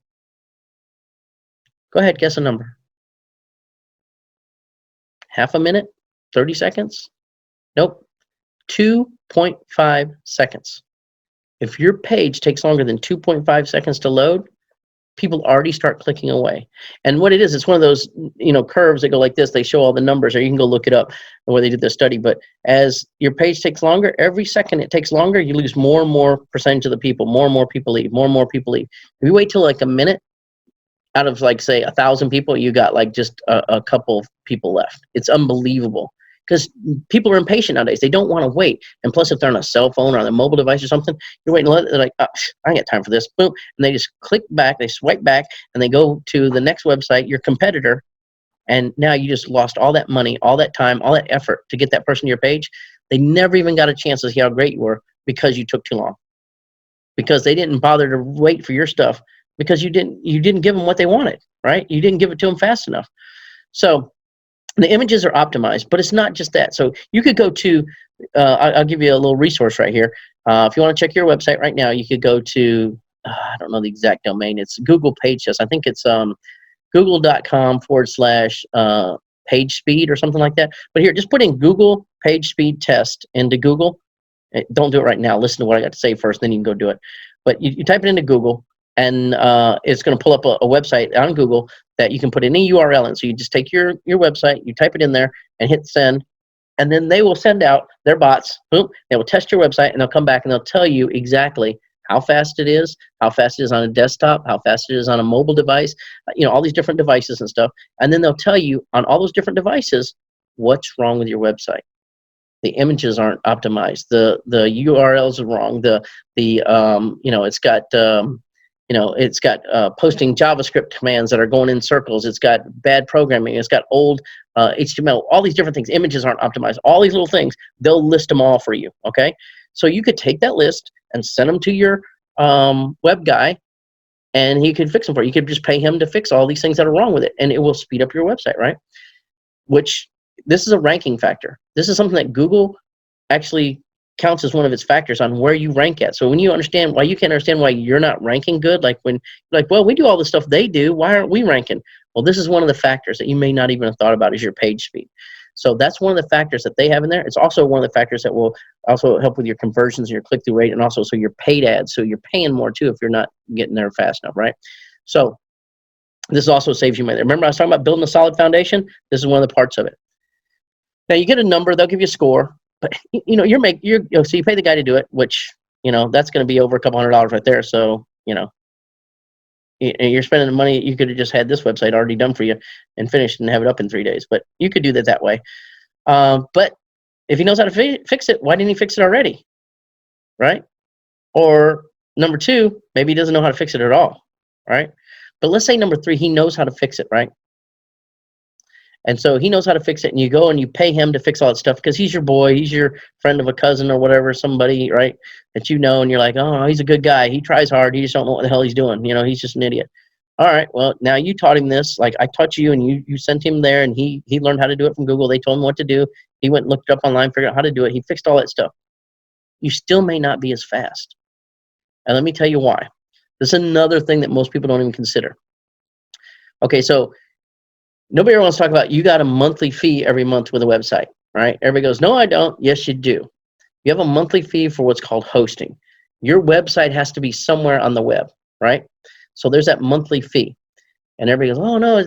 Go ahead, guess a number. Half a minute? 30 seconds? Nope. 2.5 seconds. If your page takes longer than 2.5 seconds to load, people already start clicking away. And what it is, it's one of those, curves that go like this. They show all the numbers, or you can go look it up where they did the study. But as your page takes longer, every second it takes longer, you lose more and more percentage of the people. More and more people leave. More and more people leave. If you wait till like a minute, out of like say 1,000 people, you got like just a couple of people left. It's unbelievable. Because people are impatient nowadays. They don't want to wait. And plus, if they're on a cell phone or on a mobile device or something, you're waiting. They're like, oh, I ain't got time for this. Boom. And they just click back, they swipe back, and they go to the next website, your competitor. And now you just lost all that money, all that time, all that effort to get that person to your page. They never even got a chance to see how great you were because you took too long. Because they didn't bother to wait for your stuff because you didn't give them what they wanted, right? You didn't give it to them fast enough. So the images are optimized, but it's not just that. So you could go to, I'll give you a little resource right here. If you want to check your website right now, you could go to, I don't know the exact domain. It's Google Page Test. I think it's google.com/page speed or something like that. But here, just put in Google page speed test into Google. Don't do it right now. Listen to what I got to say first, then you can go do it. But you type it into Google, and it's going to pull up a website on Google that you can put any URL in. So you just take your website, you type it in there, and hit send, and then they will send out their bots. Boom! They will test your website, and they'll come back and they'll tell you exactly how fast it is on a desktop, how fast it is on a mobile device, all these different devices and stuff. And then they'll tell you on all those different devices what's wrong with your website. The images aren't optimized. The URLs are wrong. It's got posting JavaScript commands that are going in circles. It's got bad programming. It's got old HTML. All these different things. Images aren't optimized. All these little things. They'll list them all for you. Okay, so you could take that list and send them to your web guy, and he could fix them for you. You could just pay him to fix all these things that are wrong with it, and it will speed up your website, right? Which this is a ranking factor. This is something that Google actually counts as one of its factors on where you rank at. So when you understand why you can't understand why you're not ranking good, like when well, we do all the stuff they do, why aren't we ranking? Well, this is one of the factors that you may not even have thought about is your page speed. So that's one of the factors that they have in there. It's also one of the factors that will also help with your conversions and your click-through rate, and also so your paid ads. So you're paying more too if you're not getting there fast enough, right? So this also saves you money. Remember I was talking about building a solid foundation? This is one of the parts of it. Now you get a number, they'll give you a score, but so you pay the guy to do it, which that's going to be over a couple $100 right there. So you're spending the money. You could have just had this website already done for you and finished and have it up in 3 days. But you could do that way. But if he knows how to fix it, why didn't he fix it already? Right? Or number two, maybe he doesn't know how to fix it at all. Right? But let's say number three, he knows how to fix it. Right? And so he knows how to fix it, and you go and you pay him to fix all that stuff because he's your boy, he's your friend of a cousin or whatever, somebody, right, that and you're like, oh, he's a good guy, he tries hard, he just don't know what the hell he's doing, he's just an idiot. All right, well, now you taught him this, like I taught you, and you sent him there, and he learned how to do it from Google. They told him what to do. He went and looked it up online, figured out how to do it. He fixed all that stuff. You still may not be as fast. And let me tell you why. This is another thing that most people don't even consider. Okay, so nobody ever wants to talk about you got a monthly fee every month with a website, right? Everybody goes, no, I don't. Yes, you do. You have a monthly fee for what's called hosting. Your website has to be somewhere on the web, right? So there's that monthly fee. And everybody goes, oh, no,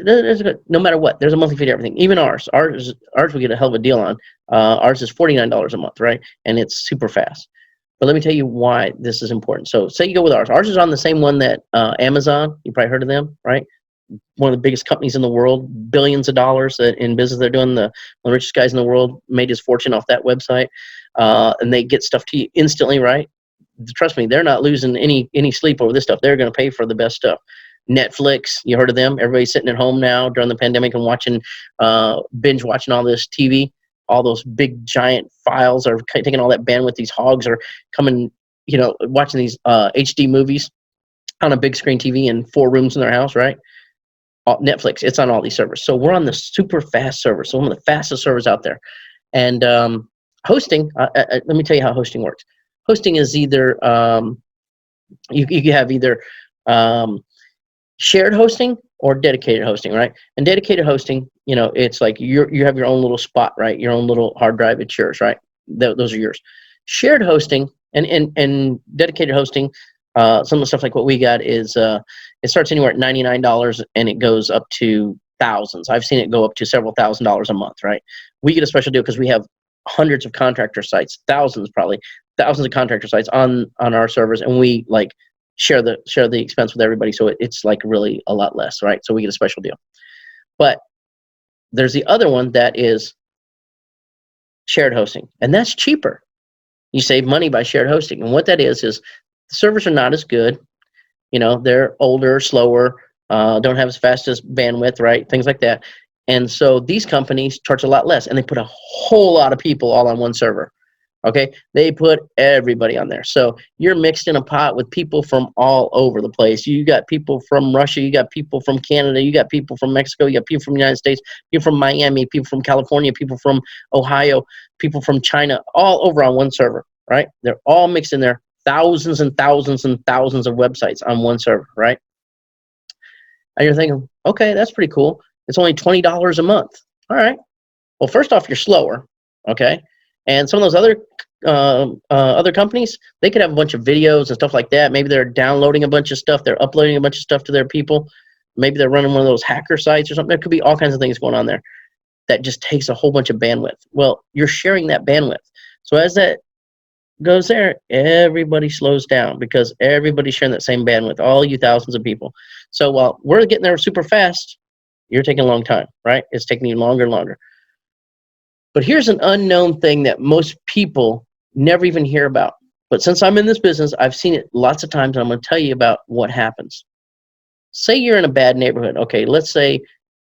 no matter what, there's a monthly fee to everything. Even ours. Ours we get a hell of a deal on. Ours is $49 a month, right? And it's super fast. But let me tell you why this is important. So say you go with ours. Ours is on the same one that Amazon, you probably heard of them, right? One of the biggest companies in the world, billions of dollars in business they're doing. One of the richest guys in the world made his fortune off that website. And they get stuff to you instantly, right? Trust me, they're not losing any sleep over this stuff. They're going to pay for the best stuff. Netflix, you heard of them? Everybody's sitting at home now during the pandemic and watching, binge watching all this TV. All those big giant files are taking all that bandwidth. These hogs are coming, watching these HD movies on a big screen TV in 4 rooms in their house, right? Netflix, it's on all these servers. So we're on the super fast server. So one of the fastest servers out there. And hosting, let me tell you how hosting works. Hosting is either, you have either shared hosting or dedicated hosting, right? And dedicated hosting, it's like you have your own little spot, right? Your own little hard drive, it's yours, right? Those are yours. Shared hosting and dedicated hosting some of the stuff like what we got is it starts anywhere at $99 and it goes up to thousands. I've seen it go up to several $1,000s a month, right? We get a special deal because we have hundreds of contractor sites, thousands of contractor sites on our servers, and we like share the expense with everybody, so it's like really a lot less, right? So we get a special deal. But there's the other one that is shared hosting, and that's cheaper. You save money by shared hosting, and what that is the servers are not as good. You know, they're older, slower, don't have as fast as bandwidth, right? Things like that. And so these companies charge a lot less, and they put a whole lot of people all on one server. Okay, they put everybody on there. So you're mixed in a pot with people from all over the place. You got people from Russia, you got people from Canada, you got people from Mexico, you got people from the United States, people from Miami, people from California, people from Ohio, people from China, all over on one server, right? They're all mixed in there. Thousands and thousands and thousands of websites on one server, right? And you're thinking, okay, that's pretty cool. It's only $20 a month. All right. Well, first off, you're slower, okay? And some of those other companies, they could have a bunch of videos and stuff like that. Maybe they're downloading a bunch of stuff. They're uploading a bunch of stuff to their people. Maybe they're running one of those hacker sites or something. There could be all kinds of things going on there that just takes a whole bunch of bandwidth. Well, you're sharing that bandwidth. So as that goes there, everybody slows down because everybody's sharing that same bandwidth, all you thousands of people. So while we're getting there super fast, you're taking a long time, right? It's taking you longer and longer. But here's an unknown thing that most people never even hear about. But since I'm in this business, I've seen it lots of times, and I'm going to tell you about what happens. Say you're in a bad neighborhood. Okay, let's say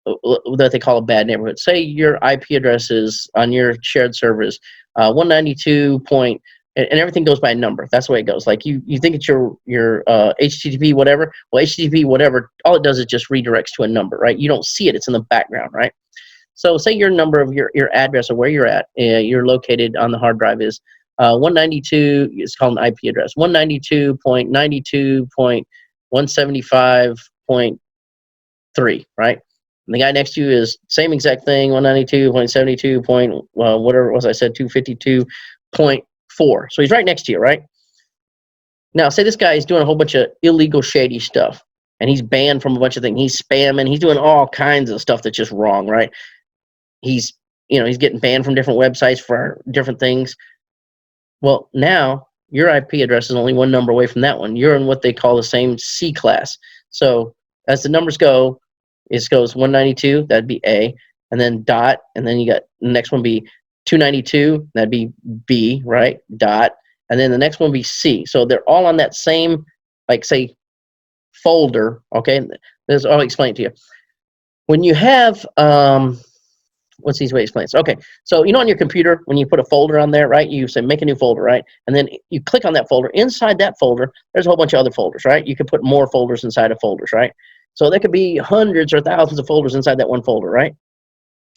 that they call a bad neighborhood. Say your IP address is on your shared servers, 192 point, and everything goes by a number. That's the way it goes. Like you think it's your HTTP whatever. Well, HTTP whatever, all it does is just redirects to a number, right? You don't see it. It's in the background, right? So say your number of your address of where you're at, you're located on the hard drive is 192, it's called an IP address, 192.92.175.3, right? And the guy next to you is same exact thing, 192.72. Whatever it was I said, 252.4. So he's right next to you, right? Now, say this guy is doing a whole bunch of illegal, shady stuff, and he's banned from a bunch of things. He's spamming. He's doing all kinds of stuff that's just wrong, right? He's getting banned from different websites for different things. Well, now your IP address is only one number away from that one. You're in what they call the same C class. So as the numbers go, it goes 192, that'd be A, and then dot, and then you got the next one be 292, that'd be B, right? Dot, and then the next one be C. So they're all on that same, like say, folder. Okay, I'll explain it to you. When you have what's the easy way to explain this? Okay, so on your computer, when you put a folder on there, right, you say make a new folder, right? And then you click on that folder. Inside that folder, there's a whole bunch of other folders, right? You could put more folders inside of folders, right? So there could be hundreds or thousands of folders inside that one folder, right?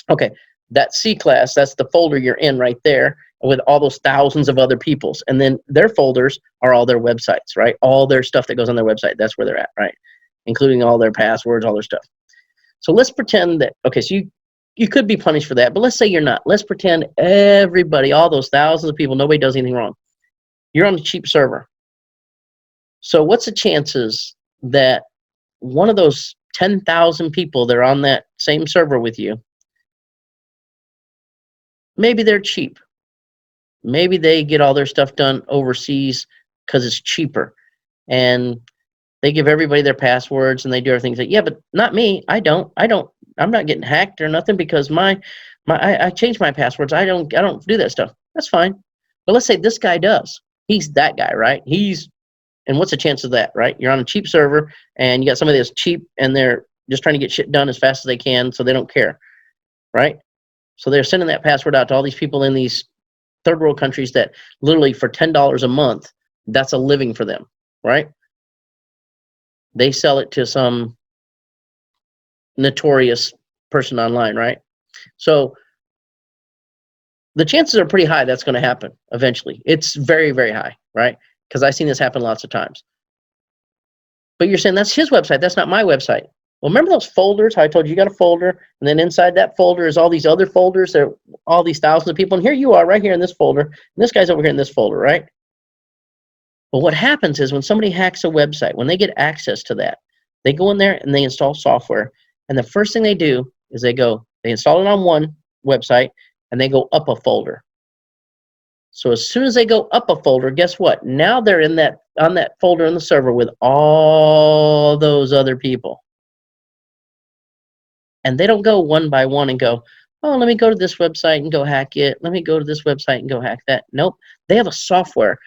Okay, that C class, that's the folder you're in right there with all those thousands of other people's. And then their folders are all their websites, right? All their stuff that goes on their website, that's where they're at, right? Including all their passwords, all their stuff. So let's pretend that, okay, so you could be punished for that, but let's say you're not. Let's pretend everybody, all those thousands of people, nobody does anything wrong. You're on a cheap server. So what's the chances that one of those 10,000 people that are on that same server with you, maybe they're cheap. Maybe they get all their stuff done overseas because it's cheaper. And they give everybody their passwords and they do everything. Like, yeah, but not me. I'm not getting hacked or nothing because I changed my passwords. I don't do that stuff. That's fine. But let's say this guy does. He's that guy, right? And what's the chance of that, right? You're on a cheap server and you got somebody that's cheap and they're just trying to get shit done as fast as they can, so they don't care, right? So they're sending that password out to all these people in these third world countries that literally for $10 a month, that's a living for them, right? They sell it to some notorious person online, right? So the chances are pretty high that's going to happen eventually. It's very, very high, right? Because I've seen this happen lots of times. But you're saying that's his website, that's not my website. Well, remember those folders? How I told you got a folder, and then inside that folder is all these other folders. There are all these thousands of people, and here you are right here in this folder, and this guy's over here in this folder, right? But what happens is when somebody hacks a website, when they get access to that, they go in there and they install software. And the first thing they do is they install it on one website and they go up a folder. So as soon as they go up a folder, guess what? Now they're on that folder in the server with all those other people. And they don't go one by one and go, oh, let me go to this website and go hack it. Let me go to this website and go hack that. Nope. They have a software,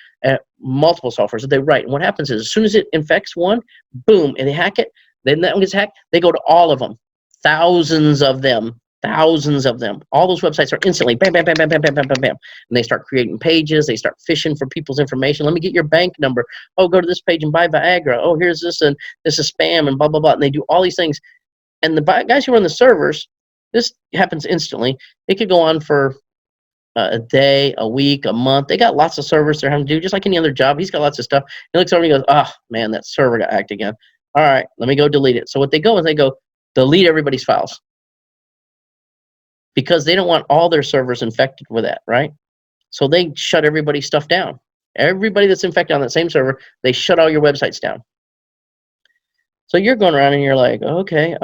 multiple softwares that they write. And what happens is as soon as it infects one, boom, and they hack it, then that one gets hacked, they go to all of them. Thousands of them. All those websites are instantly bam, bam, bam, bam, bam, bam, bam, bam, bam. And they start creating pages. They start fishing for people's information. Let me get your bank number. Oh, go to this page and buy Viagra. Oh, here's this, and this is spam, and blah, blah, blah. And they do all these things. And the guys who run the servers, this happens instantly. It could go on for a day, a week, a month. They got lots of servers they're having to do, just like any other job. He's got lots of stuff. He looks over and he goes, oh, man, that server got hacked again. All right, let me go delete it. So what they go is they go delete everybody's files because they don't want all their servers infected with that, right? So they shut everybody's stuff down. Everybody that's infected on that same server, they shut all your websites down. So you're going around and you're like, okay,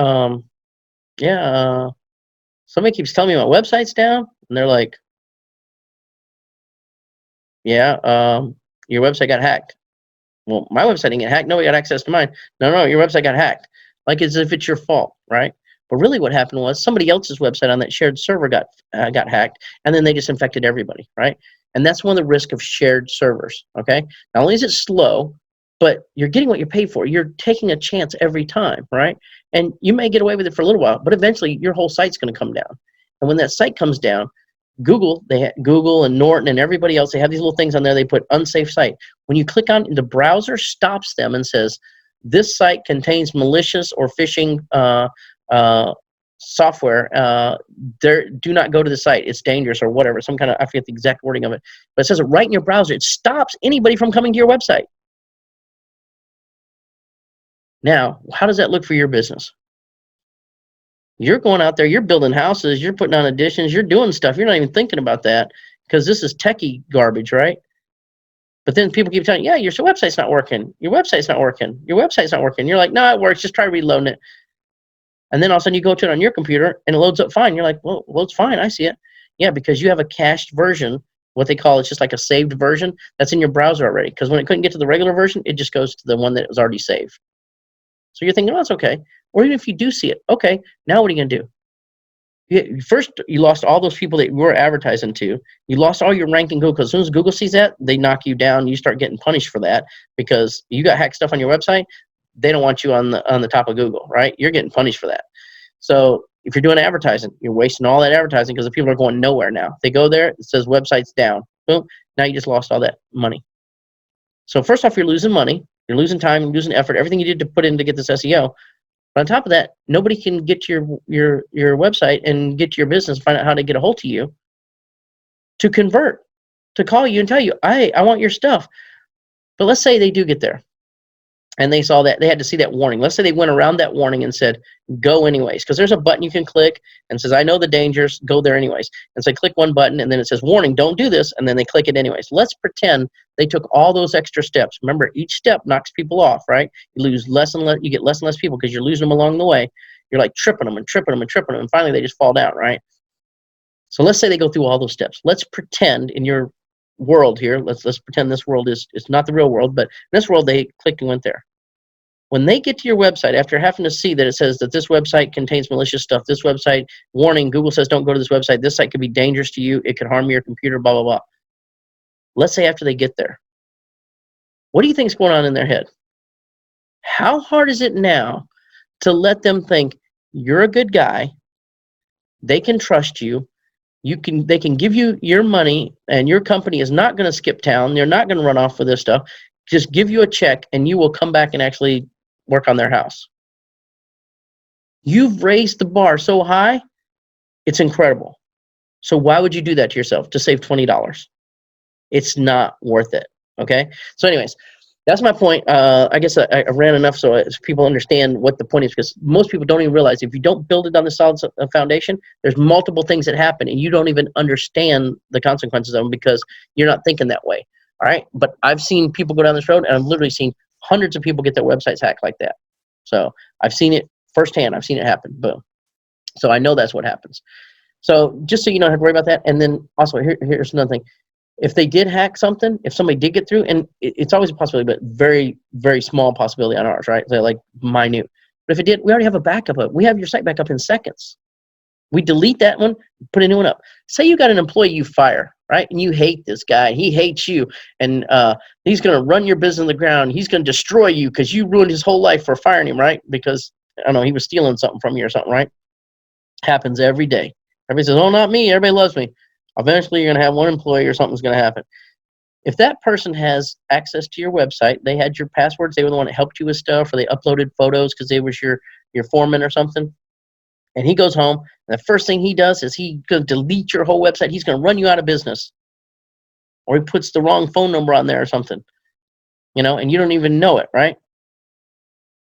yeah, somebody keeps telling me my website's down, and they're like, yeah, your website got hacked. Well, my website didn't get hacked. Nobody got access to mine. No, your website got hacked. Like as if it's your fault, right? But really what happened was somebody else's website on that shared server got hacked, and then they just infected everybody, right? And that's one of the risks of shared servers, okay? Not only is it slow, but you're getting what you pay for. You're taking a chance every time, right? And you may get away with it for a little while, but eventually your whole site's going to come down. And when that site comes down, Google and Norton and everybody else, they have these little things on there. They put unsafe site. When you click on, the browser stops them and says, this site contains malicious or phishing software. Do not go to the site. It's dangerous or whatever. Some kind of, I forget the exact wording of it. But it says it right in your browser. It stops anybody from coming to your website. Now, how does that look for your business? You're going out there, you're building houses, you're putting on additions, you're doing stuff. You're not even thinking about that because this is techie garbage, right? But then people keep telling you, yeah, your website's not working. Your website's not working. Your website's not working. You're like, no, it works. Just try reloading it. And then all of a sudden you go to it on your computer and it loads up fine. You're like, well, it's fine. I see it. Yeah, because you have a cached version, what they call it's just like a saved version that's in your browser already. Because when it couldn't get to the regular version, it just goes to the one that was already saved. So you're thinking, oh, that's okay. Or even if you do see it, okay, now what are you going to do? First, you lost all those people that you were advertising to. You lost all your rank in Google. Because as soon as Google sees that, they knock you down. You start getting punished for that because you got hacked stuff on your website. They don't want you on the top of Google, right? You're getting punished for that. So if you're doing advertising, you're wasting all that advertising because the people are going nowhere now. They go there, it says website's down. Boom, now you just lost all that money. So first off, you're losing money. You're losing time, you're losing effort, everything you did to put in to get this SEO. But on top of that, nobody can get to your website and get to your business, find out how to get a hold of you to convert, to call you and tell you, hey, I want your stuff. But let's say they do get there and they saw that, they had to see that warning. Let's say they went around that warning and said, go anyways. Because there's a button you can click and says, I know the dangers, go there anyways. And so click one button and then it says, warning, don't do this. And then they click it anyways. Let's pretend they took all those extra steps. Remember, each step knocks people off, right? You lose less and less, you get less and less people because you're losing them along the way. You're like tripping them and tripping them and tripping them. And finally they just fall down, right? So let's say they go through all those steps. Let's pretend in your world here, let's pretend this world is not the real world, but in this world they clicked and went there. When they get to your website, after having to see that it says that this website contains malicious stuff, this website, warning, Google says don't go to this website, this site could be dangerous to you, it could harm your computer, blah, blah, blah. Let's say after they get there, what do you think is going on in their head? How hard is it now to let them think you're a good guy, they can trust you, they can give you your money, and your company is not going to skip town, they're not going to run off with this stuff, just give you a check and you will come back and actually work on their house. You've raised the bar so high, it's incredible. So why would you do that to yourself to save $20? It's not worth it, okay? So anyways, that's my point. I guess I ran enough so people understand what the point is, because most people don't even realize if you don't build it on the solid foundation, there's multiple things that happen and you don't even understand the consequences of them because you're not thinking that way. All right. But I've seen people go down this road, and I've literally seen hundreds of people get their websites hacked like that. So I've seen it firsthand. I've seen it happen. Boom. So I know that's what happens. So just so you don't have to worry about that. And then also here's another thing. If they did hack something, if somebody did get through, and it's always a possibility, but very, very small possibility on ours, right? So like minute. But if it did, we already have a backup of it. We have your site back up in seconds. We delete that one, put a new one up. Say you got an employee you fire, right? And you hate this guy. He hates you. And he's going to run your business on the ground. He's going to destroy you because you ruined his whole life for firing him, right? Because, I don't know, he was stealing something from you or something, right? Happens every day. Everybody says, oh, not me. Everybody loves me. Eventually, you're going to have one employee or something's going to happen. If that person has access to your website, they had your passwords, they were the one that helped you with stuff, or they uploaded photos because they was your foreman or something, and he goes home, and the first thing he does is he's going to delete your whole website. He's going to run you out of business. Or he puts the wrong phone number on there or something, you know, and you don't even know it, right?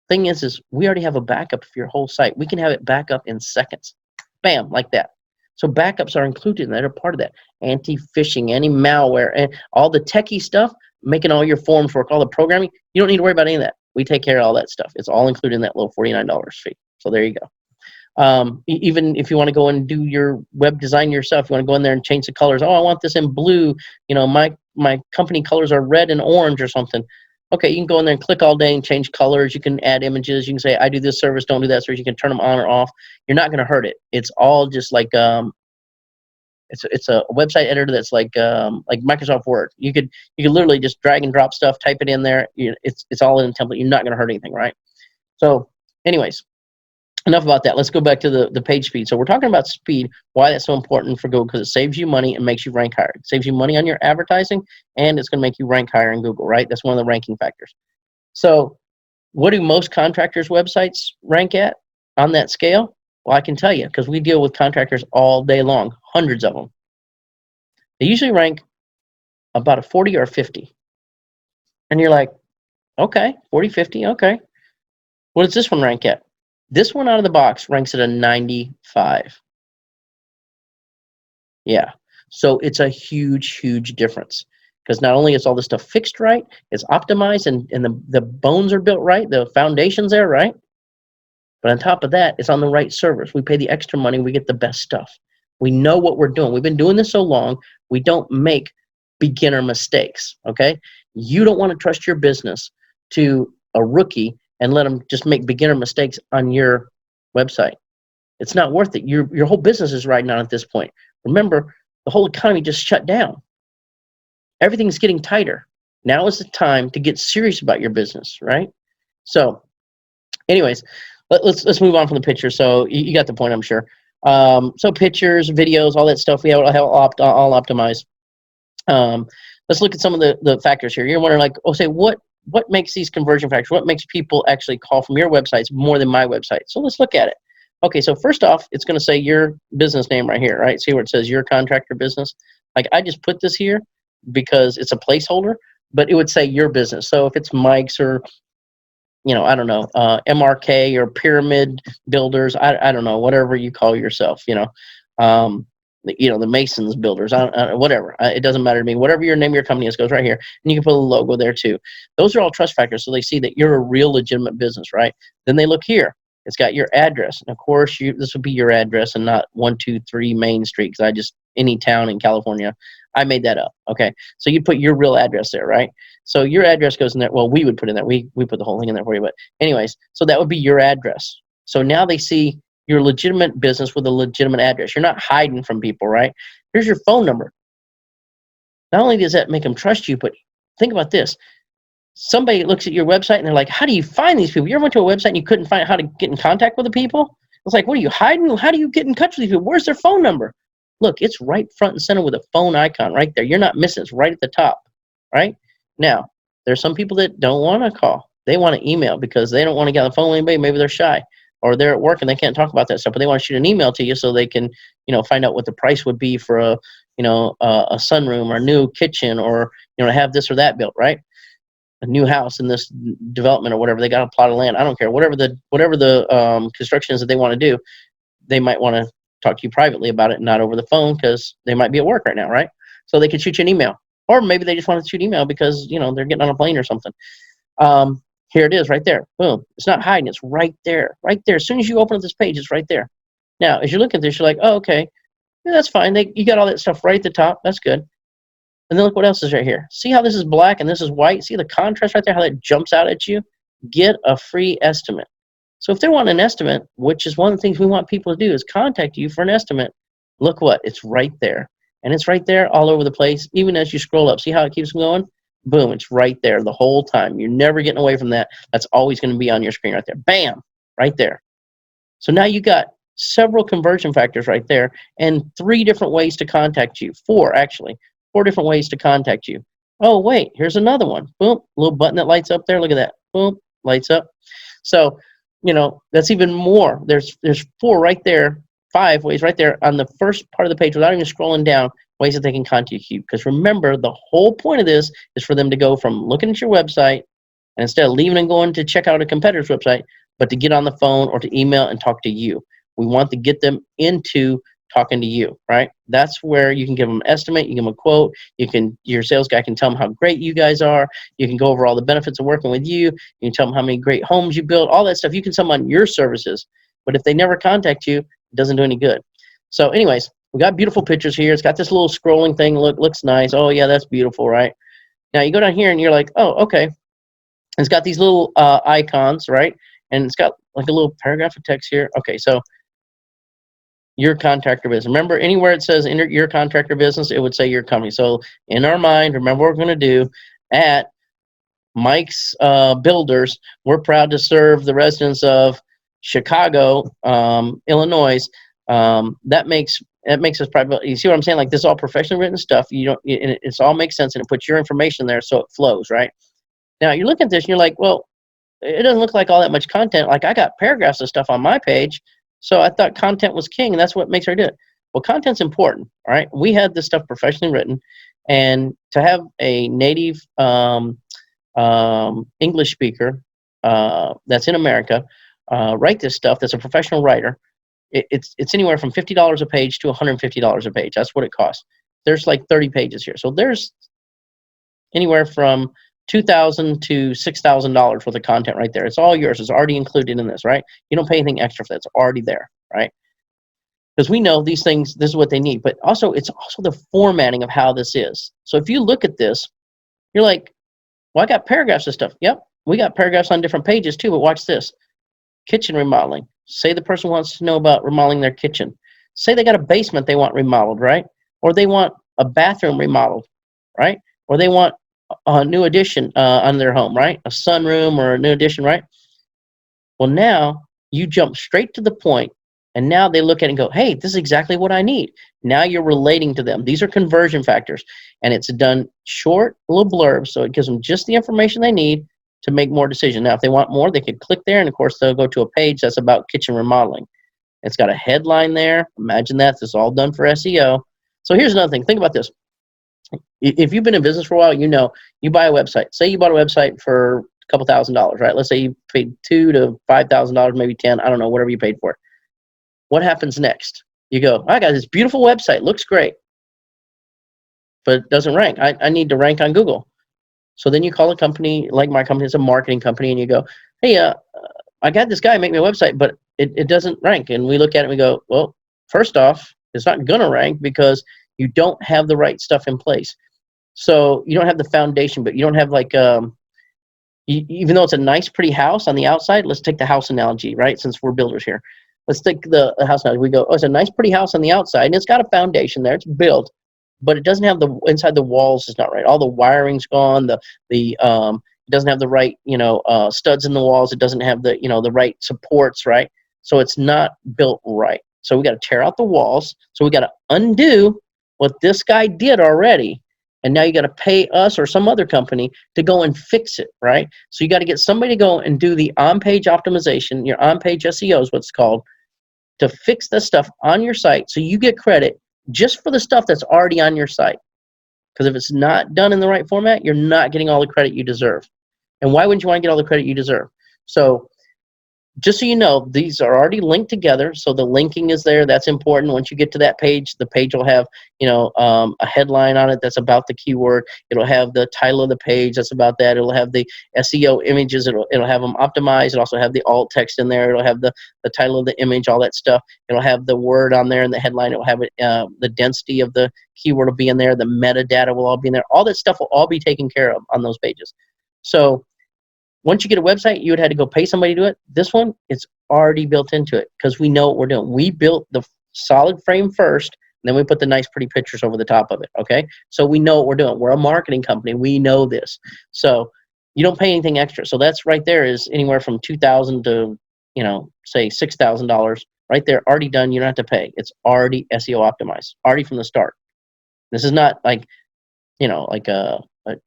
Thing is we already have a backup of your whole site. We can have it back up in seconds. Bam, like that. So backups are included, and they're part of that. Anti-phishing, anti-malware, and all the techie stuff, making all your forms work, all the programming, you don't need to worry about any of that. We take care of all that stuff. It's all included in that little $49 fee. So there you go. Even if you want to go and do your web design yourself, you want to go in there and change the colors. Oh, I want this in blue. You know, my company colors are red and orange or something. Okay, you can go in there and click all day and change colors. You can add images. You can say, I do this service, don't do that service. You can turn them on or off. You're not going to hurt it. It's all just like it's a website editor that's like Microsoft Word. You could literally just drag and drop stuff, type it in there. It's all in a template. You're not going to hurt anything, right? So, anyways. Enough about that. Let's go back to the page speed. So we're talking about speed, why that's so important for Google, because it saves you money and makes you rank higher. It saves you money on your advertising, and it's going to make you rank higher in Google, right? That's one of the ranking factors. So what do most contractors' websites rank at on that scale? Well, I can tell you, because we deal with contractors all day long, hundreds of them. They usually rank about a 40 or a 50. And you're like, okay, 40, 50, okay. What does this one rank at? This one out of the box ranks at a 95. Yeah. So it's a huge, huge difference, because not only is all this stuff fixed right, it's optimized, and the bones are built right, the foundation's there, right? But on top of that, it's on the right servers. We pay the extra money, we get the best stuff. We know what we're doing. We've been doing this so long, we don't make beginner mistakes, okay? You don't want to trust your business to a rookie and let them just make beginner mistakes on your website. It's not worth it. Your whole business is riding on at this point. Remember, the whole economy just shut down. Everything's getting tighter. Now is the time to get serious about your business, right? So, anyways, let's move on from the picture. So you got the point, I'm sure. So pictures, videos, all that stuff, we have all optimized. Let's look at some of the factors here. You're wondering, like, oh, say what makes these conversion factors? What makes people actually call from your websites more than my website? So let's look at it. Okay, so first off, it's going to say your business name right here, right? See where it says your contractor business? Like, I just put this here because it's a placeholder, but it would say your business. So if it's Mike's, or, you know, I don't know, MRK or Pyramid Builders, I don't know, whatever you call yourself, you know, the Masons Builders, whatever. It doesn't matter to me. Whatever your name of your company is goes right here, and you can put a logo there too. Those are all trust factors, so they see that you're a real legitimate business, right? Then they look here. It's got your address, and of course, this would be your address and not 123 Main Street, because any town in California, I made that up. Okay, so you put your real address there, right? So your address goes in there. Well, we would put in there. We put the whole thing in there for you, but anyways, so that would be your address. So now they see you're a legitimate business with a legitimate address. You're not hiding from people, right? Here's your phone number. Not only does that make them trust you, but think about this. Somebody looks at your website and they're like, how do you find these people? You ever went to a website and you couldn't find how to get in contact with the people? It's like, what are you hiding? How do you get in touch with these people? Where's their phone number? Look, it's right front and center with a phone icon right there. You're not missing it. It's right at the top, right? Now, there's some people that don't want to call. They want to email because they don't want to get on the phone with anybody. Maybe they're shy, or they're at work and they can't talk about that stuff, but they want to shoot an email to you so they can, find out what the price would be for a sunroom or a new kitchen, or, have this or that built, right? A new house in this development or whatever. They got a plot of land. I don't care. Whatever the construction is that they want to do, they might want to talk to you privately about it, not over the phone, because they might be at work right now, right? So they can shoot you an email. Or maybe they just want to shoot email because, you know, they're getting on a plane or something. Here it is right there. Boom. It's not hiding. It's right there. Right there. As soon as you open up this page, it's right there. Now, as you look at this, you're like, oh, okay. Yeah, that's fine. You got all that stuff right at the top. That's good. And then look what else is right here. See how this is black and this is white? See the contrast right there, how that jumps out at you? Get a free estimate. So if they want an estimate, which is one of the things we want people to do, is contact you for an estimate. Look what, it's right there. And it's right there all over the place, even as you scroll up. See how it keeps going? Boom, it's right there the whole time. You're never getting away from that. That's always going to be on your screen right there. Bam, right there. So now you got several conversion factors right there and 3 different ways to contact you. 4, actually. 4 different ways to contact you. Oh, wait, here's another one. Boom, little button that lights up there. Look at that. Boom, lights up. So, you know, that's even more. There's 4 right there, 5 ways right there on the first part of the page without even scrolling down, ways that they can contact you. Because remember, the whole point of this is for them to go from looking at your website and instead of leaving and going to check out a competitor's website, but to get on the phone or to email and talk to you. We want to get them into talking to you, right? That's where you can give them an estimate, you give them a quote, your sales guy can tell them how great you guys are, you can go over all the benefits of working with you, you can tell them how many great homes you build, all that stuff. You can tell them on your services, but if they never contact you, it doesn't do any good. So anyways, we got beautiful pictures here. It's got this little scrolling thing, looks nice. Oh yeah, that's beautiful, right? Now you go down here and you're like, oh, okay. It's got these little icons, right? And it's got like a little paragraph of text here. Okay, so your contractor business. Remember, anywhere it says enter your contractor business, it would say your company. So in our mind, remember what we're going to do at Mike's Builders. We're proud to serve the residents of Chicago, Illinois. That makes us private. You see what I'm saying? Like, this is all professionally written stuff. It's all makes sense, and it puts your information there so it flows, right? Now you look at this and you're like, well, it doesn't look like all that much content. Like, I got paragraphs of stuff on my page. So I thought content was king, and that's what makes her do it. Well, content's important, all right? We had this stuff professionally written, and to have a native English speaker that's in America write this stuff, that's a professional writer, it's anywhere from $50 a page to $150 a page. That's what it costs. There's like 30 pages here. So there's anywhere from $2,000 to $6,000 worth of content right there. It's all yours. It's already included in this, right? You don't pay anything extra for that. It's already there, right? Because we know these things, this is what they need. But also, it's also the formatting of how this is. So if you look at this, you're like, well, I got paragraphs of stuff. Yep, we got paragraphs on different pages too, but watch this. Kitchen remodeling. Say the person wants to know about remodeling their kitchen. Say they got a basement they want remodeled, right? Or they want a bathroom remodeled, right? Or they want a new addition on their home, right? A sunroom or a new addition, right? Well, now you jump straight to the point, and now they look at it and go, hey, this is exactly what I need. Now you're relating to them. These are conversion factors, and it's done short, little blurbs, so it gives them just the information they need to make more decisions. Now, if they want more, they could click there, and of course, they'll go to a page that's about kitchen remodeling. It's got a headline there. Imagine that. This is all done for SEO. So here's another thing. Think about this. If you've been in business for a while, you know, you buy a website. Say you bought a website for a couple $1,000s, right? Let's say you paid $2,000 to $5,000, maybe 10, I don't know, whatever you paid for it. What happens next? You go, I got this beautiful website, looks great, but it doesn't rank. I need to rank on Google. So then you call a company, like my company, it's a marketing company, and you go, hey, I got this guy make me a website, but it doesn't rank. And we look at it and we go, well, first off, it's not going to rank because you don't have the right stuff in place. So you don't have the foundation, but you don't have like, even though it's a nice, pretty house on the outside, let's take the house analogy, right? Since we're builders here. Let's take the house analogy. We go, oh, it's a nice, pretty house on the outside, and it's got a foundation there. It's built, but it doesn't have the, inside the walls is not right. All the wiring's gone. It doesn't have the right, studs in the walls. It doesn't have the, the right supports, right? So it's not built right. So we got to tear out the walls. So we got to undo what this guy did already, and now you got to pay us or some other company to go and fix it, right? So you got to get somebody to go and do the on-page optimization, your on-page SEO is what's called, to fix the stuff on your site so you get credit just for the stuff that's already on your site. Because if it's not done in the right format, you're not getting all the credit you deserve. And why wouldn't you want to get all the credit you deserve? So just so you know, these are already linked together. So the linking is there. That's important. Once you get to that page, the page will have, a headline on it that's about the keyword. It'll have the title of the page that's about that. It'll have the SEO images. It'll have them optimized. It'll also have the alt text in there. It'll have the title of the image, all that stuff. It'll have the word on there in the headline. It'll have it, the density of the keyword will be in there. The metadata will all be in there. All that stuff will all be taken care of on those pages. So once you get a website, you would have to go pay somebody to do it. This one, it's already built into it because we know what we're doing. We built the solid frame first, and then we put the nice, pretty pictures over the top of it, okay? So we know what we're doing. We're a marketing company. We know this. So you don't pay anything extra. So that's right there is anywhere from $2,000 to, say $6,000 right there, already done. You don't have to pay. It's already SEO optimized, already from the start. This is not like, like a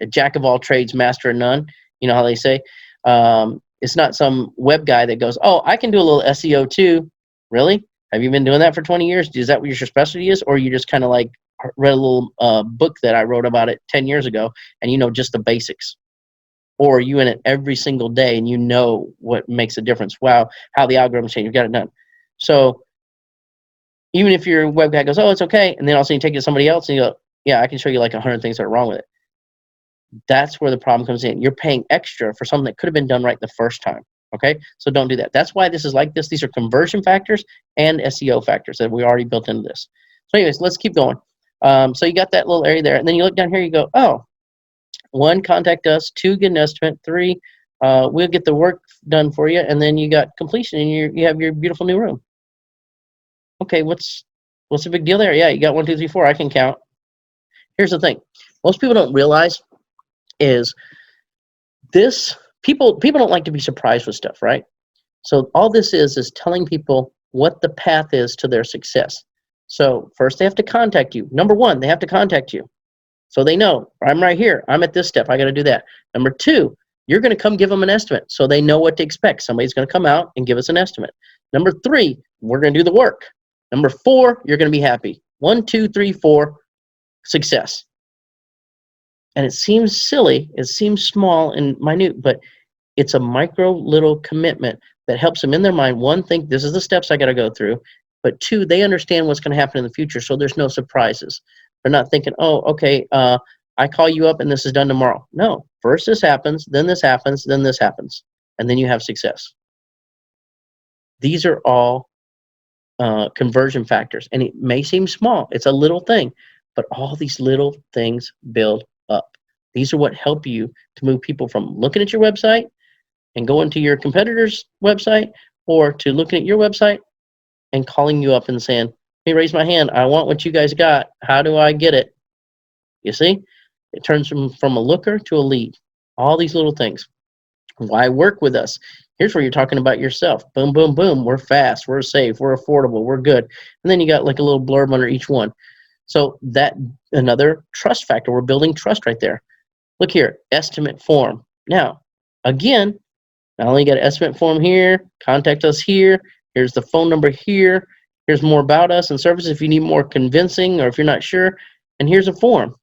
jack of all trades, master of none. You know how they say? It's not some web guy that goes, oh, I can do a little SEO too. Really? Have you been doing that for 20 years? Is that what your specialty is? Or you just kind of like read a little book that I wrote about it 10 years ago and you know just the basics? Or are you in it every single day and you know what makes a difference? Wow, how the algorithms change. You've got it done. So even if your web guy goes, oh, it's okay, and then all of a sudden you take it to somebody else and you go, yeah, I can show you like 100 things that are wrong with it. That's where the problem comes in. You're paying extra for something that could have been done right the first time. Okay, so don't do that. That's why this is like this. These are conversion factors and SEO factors that we already built into this. So anyways, let's keep going. So you got that little area there, and then you look down here, you go, oh, 1, contact us, 2, get an estimate, 3, we'll get the work done for you, and then you got completion, and you have your beautiful new room. Okay, what's the big deal there? Yeah, you got 1, 2, 3, 4. I can count. Here's the thing. Most people don't realize is this, people don't like to be surprised with stuff, right? So all this is telling people what the path is to their success. So first they have to contact you. Number 1, they have to contact you. So they know, I'm right here. I'm at this step. I got to do that. Number 2, you're going to come give them an estimate. So they know what to expect. Somebody's going to come out and give us an estimate. Number 3, we're going to do the work. Number 4, you're going to be happy. 1, 2, 3, 4, success. And it seems silly, it seems small and minute, but it's a micro little commitment that helps them in their mind, 1, think this is the steps I got to go through, but 2, they understand what's going to happen in the future, so there's no surprises. They're not thinking, oh, okay, I call you up and this is done tomorrow. No, first this happens, then this happens, then this happens, and then you have success. These are all conversion factors, and it may seem small. It's a little thing, but all these little things build up. These are what help you to move people from looking at your website and going to your competitor's website, or to looking at your website and calling you up and saying, hey, raise my hand. I want what you guys got. How do I get it? You see, it turns from a looker to a lead. All these little things. Why work with us? Here's where you're talking about yourself. Boom, boom, boom. We're fast. We're safe. We're affordable. We're good. And then you got like a little blurb under each one. So that another trust factor. We're building trust right there. Look here, estimate form. Now, again, not only got an estimate form here, contact us here, here's the phone number here, here's more about us and services if you need more convincing or if you're not sure, and here's a form.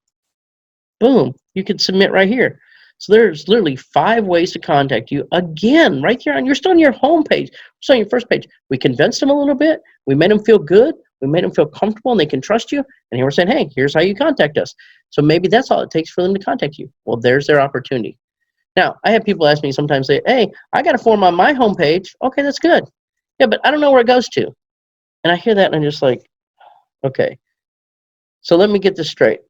Boom, you can submit right here. So there's literally 5 ways to contact you. Again, right here you're still on your home page, still on your first page. We convinced them a little bit, we made them feel good, we made them feel comfortable and they can trust you, and here we're saying, hey, here's how you contact us. So maybe that's all it takes for them to contact you. Well, there's their opportunity. Now, I have people ask me sometimes, say, hey, I got a form on my homepage. Okay, that's good. Yeah, but I don't know where it goes to. And I hear that and I'm just like, okay. So let me get this straight.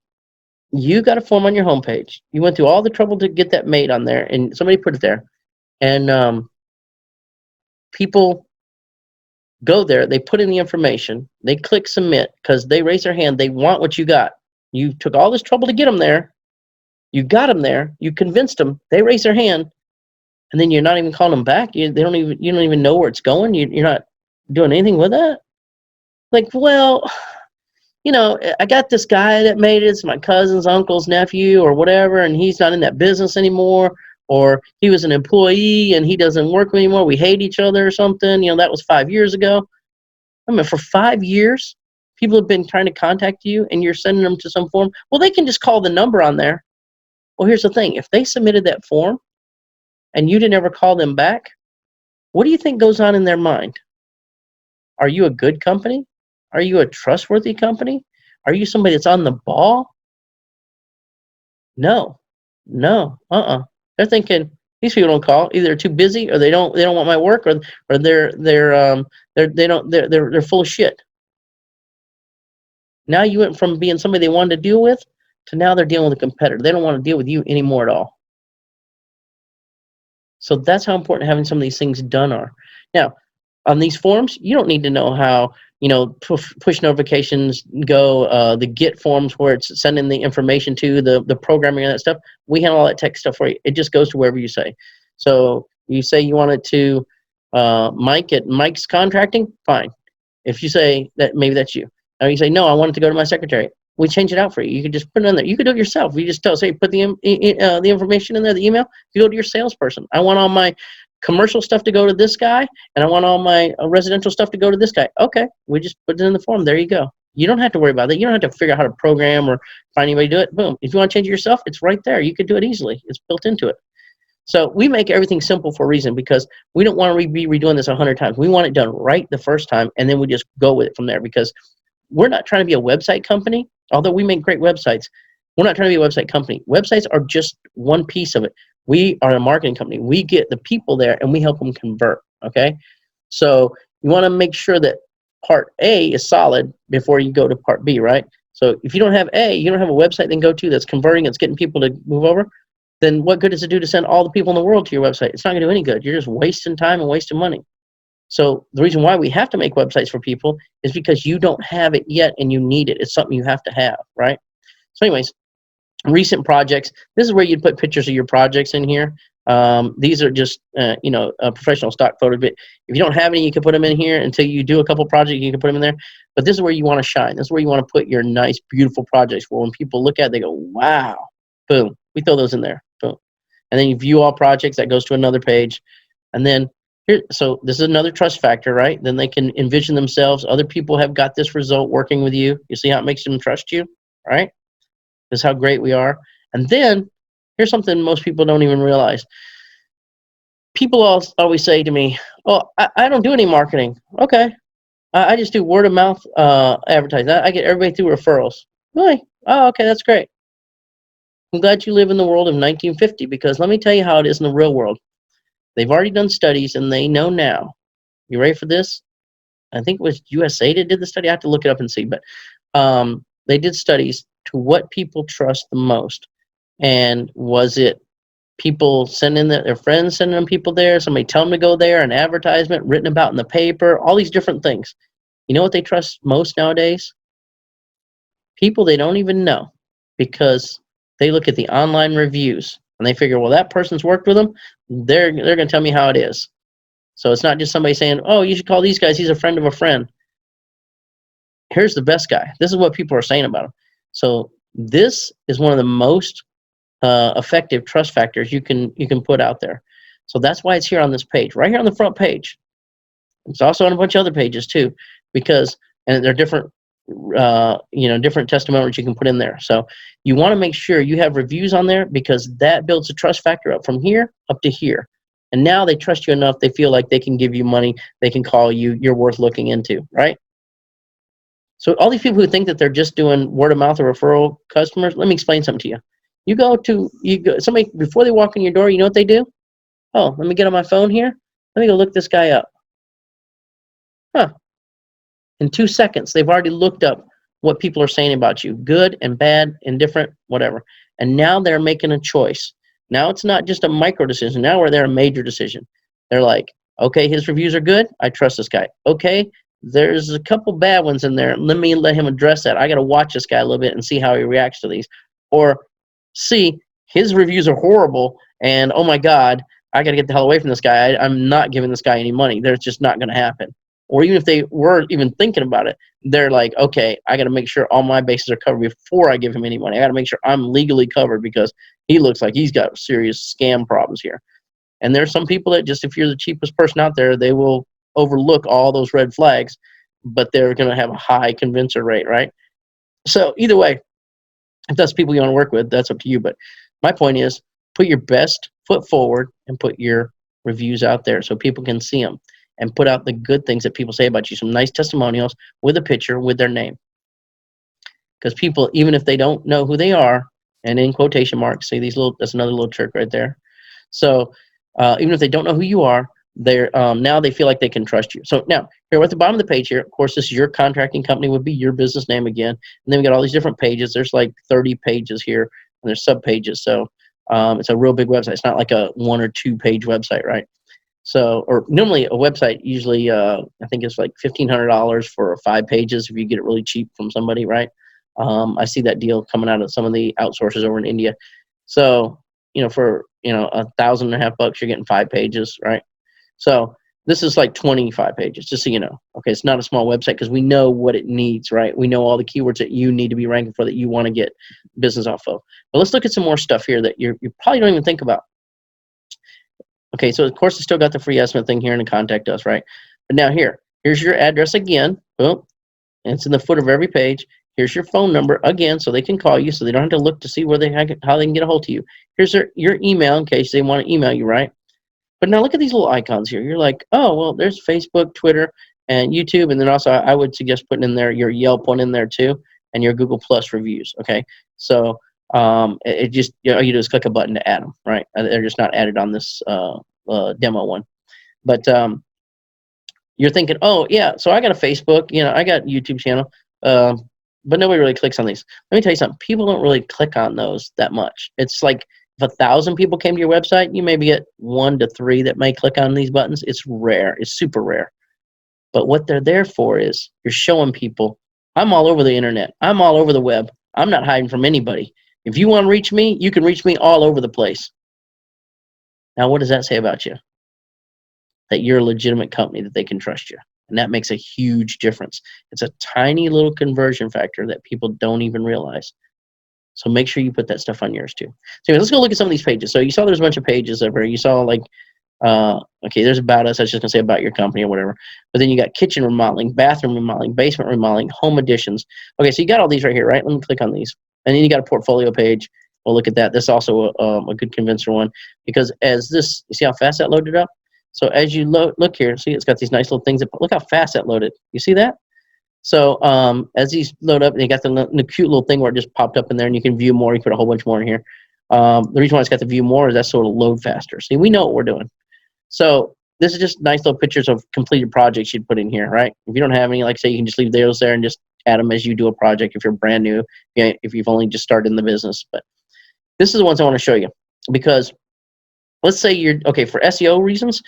You got a form on your homepage. You went through all the trouble to get that made on there, and somebody put it there. And people go there, they put in the information, they click submit because they raise their hand, they want what you got. You took all this trouble to get them there. You got them there. You convinced them. They raise their hand, and then you're not even calling them back. You don't even know where it's going. You're not doing anything with that. Like, well, I got this guy that made it. It's my cousin's uncle's nephew or whatever, and he's not in that business anymore. Or he was an employee and he doesn't work anymore. We hate each other or something. That was 5 years ago. I mean, for 5 years, people have been trying to contact you, and you're sending them to some form. Well, they can just call the number on there. Well, here's the thing. If they submitted that form and you didn't ever call them back, What do you think goes on in their mind? Are you a good company? Are you a trustworthy company? Are you somebody that's on the ball? No, no, They're thinking these people don't call. Either they're too busy, or they don't want my work, or they're full of shit. Now you went from being somebody they wanted to deal with to now they're dealing with a competitor. They don't want to deal with you anymore at all. So that's how important having some of these things done are. Now, on these forms, you don't need to know how push notifications go, the get forms where it's sending the information to the programming and that stuff. We handle all that tech stuff for you. It just goes to wherever you say. So you say you want it to Mike at Mike's Contracting, fine. If you say that, maybe that's you. Or you say, no, I want it to go to my secretary. We change it out for you. You can just put it in there. You can do it yourself. You just tell, say, put the information in there, the email. You go to your salesperson. I want all my commercial stuff to go to this guy, and I want all my residential stuff to go to this guy. Okay, we just put it in the form. There you go. You don't have to worry about that. You don't have to figure out how to program or find anybody to do it. Boom. If you want to change it yourself, it's right there. You could do it easily. It's built into it. So we make everything simple for a reason, because we don't want to be redoing this 100 times. We want it done right the first time, and then we just go with it from there, because we're not trying to be a website company. Although we make great websites, we're not trying to be a website company. Websites are just one piece of it. We are a marketing company. We get the people there and we help them convert, okay? So you want to make sure that part A is solid before you go to part B, right? So if you don't have A, you don't have a website then go to that's converting, it's getting people to move over, then what good does it do to send all the people in the world to your website? It's not going to do any good. You're just wasting time and wasting money. So the reason why we have to make websites for people is because you don't have it yet and you need it. It's something you have to have, right? So anyways, recent projects. This is where you'd put pictures of your projects in here. These are just, professional stock photos. But if you don't have any, you can put them in here until you do a couple projects. You can put them in there. But this is where you want to shine. This is where you want to put your nice, beautiful projects. Where when people look at it, they go, "Wow!" Boom. We throw those in there. Boom. And then you view all projects. That goes to another page. And then here, so this is another trust factor, right? Then they can envision themselves. Other people have got this result working with you. You see how it makes them trust you, right? This is how great we are. And then here's something most people don't even realize. People always say to me, "Oh, I don't do any marketing." Okay, I just do word of mouth advertising. I get everybody through referrals. Really? Oh, okay, that's great. I'm glad you live in the world of 1950, because let me tell you how it is in the real world. They've already done studies and they know now. You ready for this? I think it was USA that did the study. I have to look it up and see, but they did studies to what people trust the most. And was it people sending their friends, sending them people there, somebody telling them to go there, an advertisement written about in the paper, all these different things. You know what they trust most nowadays? People they don't even know, because they look at the online reviews and they figure, well, that person's worked with them. They're going to tell me how it is. So it's not just somebody saying, "Oh, you should call these guys. He's a friend of a friend." Here's the best guy. This is what people are saying about him. So this is one of the most effective trust factors you can put out there. So that's why it's here on this page, right here on the front page. It's also on a bunch of other pages too, because and they're different, different testimonials you can put in there. So you want to make sure you have reviews on there, because that builds a trust factor up from here up to here. And now they trust you enough, they feel like they can give you money, they can call you, you're worth looking into, right? So all these people who think that they're just doing word of mouth or referral customers, let me explain something to you. You go somebody before they walk in your door, you know what they do? Oh, let me get on my phone here. Let me go look this guy up. Huh. In 2 seconds, they've already looked up what people are saying about you, good and bad, indifferent, whatever. And now they're making a choice. Now it's not just a micro decision. Now we're there a major decision. They're like, okay, his reviews are good. I trust this guy. Okay, there's a couple bad ones in there. Let him address that. I got to watch this guy a little bit and see how he reacts to these. Or see, his reviews are horrible, and oh my God, I got to get the hell away from this guy. I'm not giving this guy any money. That's just not going to happen. Or even if they were even thinking about it, they're like, okay, I got to make sure all my bases are covered before I give him any money. I got to make sure I'm legally covered, because he looks like he's got serious scam problems here. And there's some people that just, if you're the cheapest person out there, they will overlook all those red flags, but they're going to have a high convincer rate, right? So either way, if that's people you want to work with, that's up to you. But my point is, put your best foot forward and put your reviews out there so people can see them and put out the good things that people say about you. Some nice testimonials with a picture with their name. Because people, even if they don't know who they are, and in quotation marks, see these little, that's another little trick right there. So even if they don't know who you are, they're now they feel like they can trust you. So now here at the bottom of the page here, of course, this is your contracting company, would be your business name again. And then we got all these different pages. There's like 30 pages here, and there's sub pages. So it's a real big website. It's not like a 1 or 2 page website, right? So, or normally a website usually I think it's like $1,500 for 5 pages if you get it really cheap from somebody, right? I see that deal coming out of some of the outsourcers over in India. So, for $1,500, you're getting 5 pages, right? So this is like 25 pages, just so you know. Okay, it's not a small website because we know what it needs, right? We know all the keywords that you need to be ranking for that you want to get business off of. But let's look at some more stuff here that you probably don't even think about. Okay, so of course it's still got the free estimate thing here and the contact us, right? But now here's your address again. Boom. And it's in the footer of every page. Here's your phone number again, so they can call you, so they don't have to look to see how they can get a hold of you. Here's your email in case they want to email you, right? But now look at these little icons here. You're like, oh, well, there's Facebook, Twitter, and YouTube, and then also I would suggest putting in there your Yelp one in there too, and your Google Plus reviews. Okay, so it just all you do is click a button to add them, right? They're just not added on this demo one, but you're thinking, oh yeah, so I got a Facebook, I got a YouTube channel, but nobody really clicks on these. Let me tell you something. People don't really click on those that much. It's like if 1,000 people came to your website, you maybe get 1 to 3 that may click on these buttons. It's rare. It's super rare. But what they're there for is you're showing people, I'm all over the internet. I'm all over the web. I'm not hiding from anybody. If you want to reach me, you can reach me all over the place. Now, what does that say about you? That you're a legitimate company, that they can trust you. And that makes a huge difference. It's a tiny little conversion factor that people don't even realize. So make sure you put that stuff on yours too. So anyways, let's go look at some of these pages. So you saw there's a bunch of pages over. You saw like, okay, there's about us. I was just gonna say about your company or whatever. But then you got kitchen remodeling, bathroom remodeling, basement remodeling, home additions. Okay, so you got all these right here, right? Let me click on these. And then you got a portfolio page. We'll look at that. This is also a good convincer one, because as this, you see how fast that loaded up? So as you look here, see it's got these nice little things. Look how fast that loaded. You see that? So as these load up, and you got the cute little thing where it just popped up in there, and you can view more. You can put a whole bunch more in here. The reason why it's got the view more is that's so it'll load faster. See, we know what we're doing. So this is just nice little pictures of completed projects you'd put in here, right? If you don't have any, like say, you can just leave those there and just add them as you do a project if you're brand new, if you've only just started in the business. But this is the ones I want to show you, because let's say you're, okay, for SEO reasons,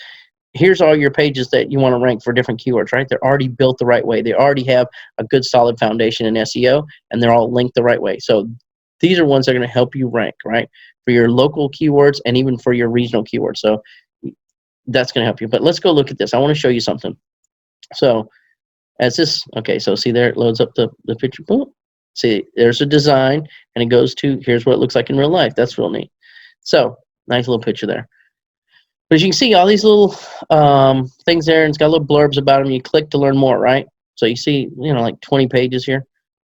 here's all your pages that you want to rank for different keywords, right? They're already built the right way. They already have a good solid foundation in SEO, and they're all linked the right way. So these are ones that are going to help you rank, right? For your local keywords and even for your regional keywords. So that's going to help you. But let's go look at this. I want to show you something. So as this, okay, so see there, it loads up the picture. Boom. See, there's a design, and it goes to, here's what it looks like in real life. That's real neat. So nice little picture there. But as you can see, all these little things there, and it's got little blurbs about them. You click to learn more, right? So you see, like 20 pages here.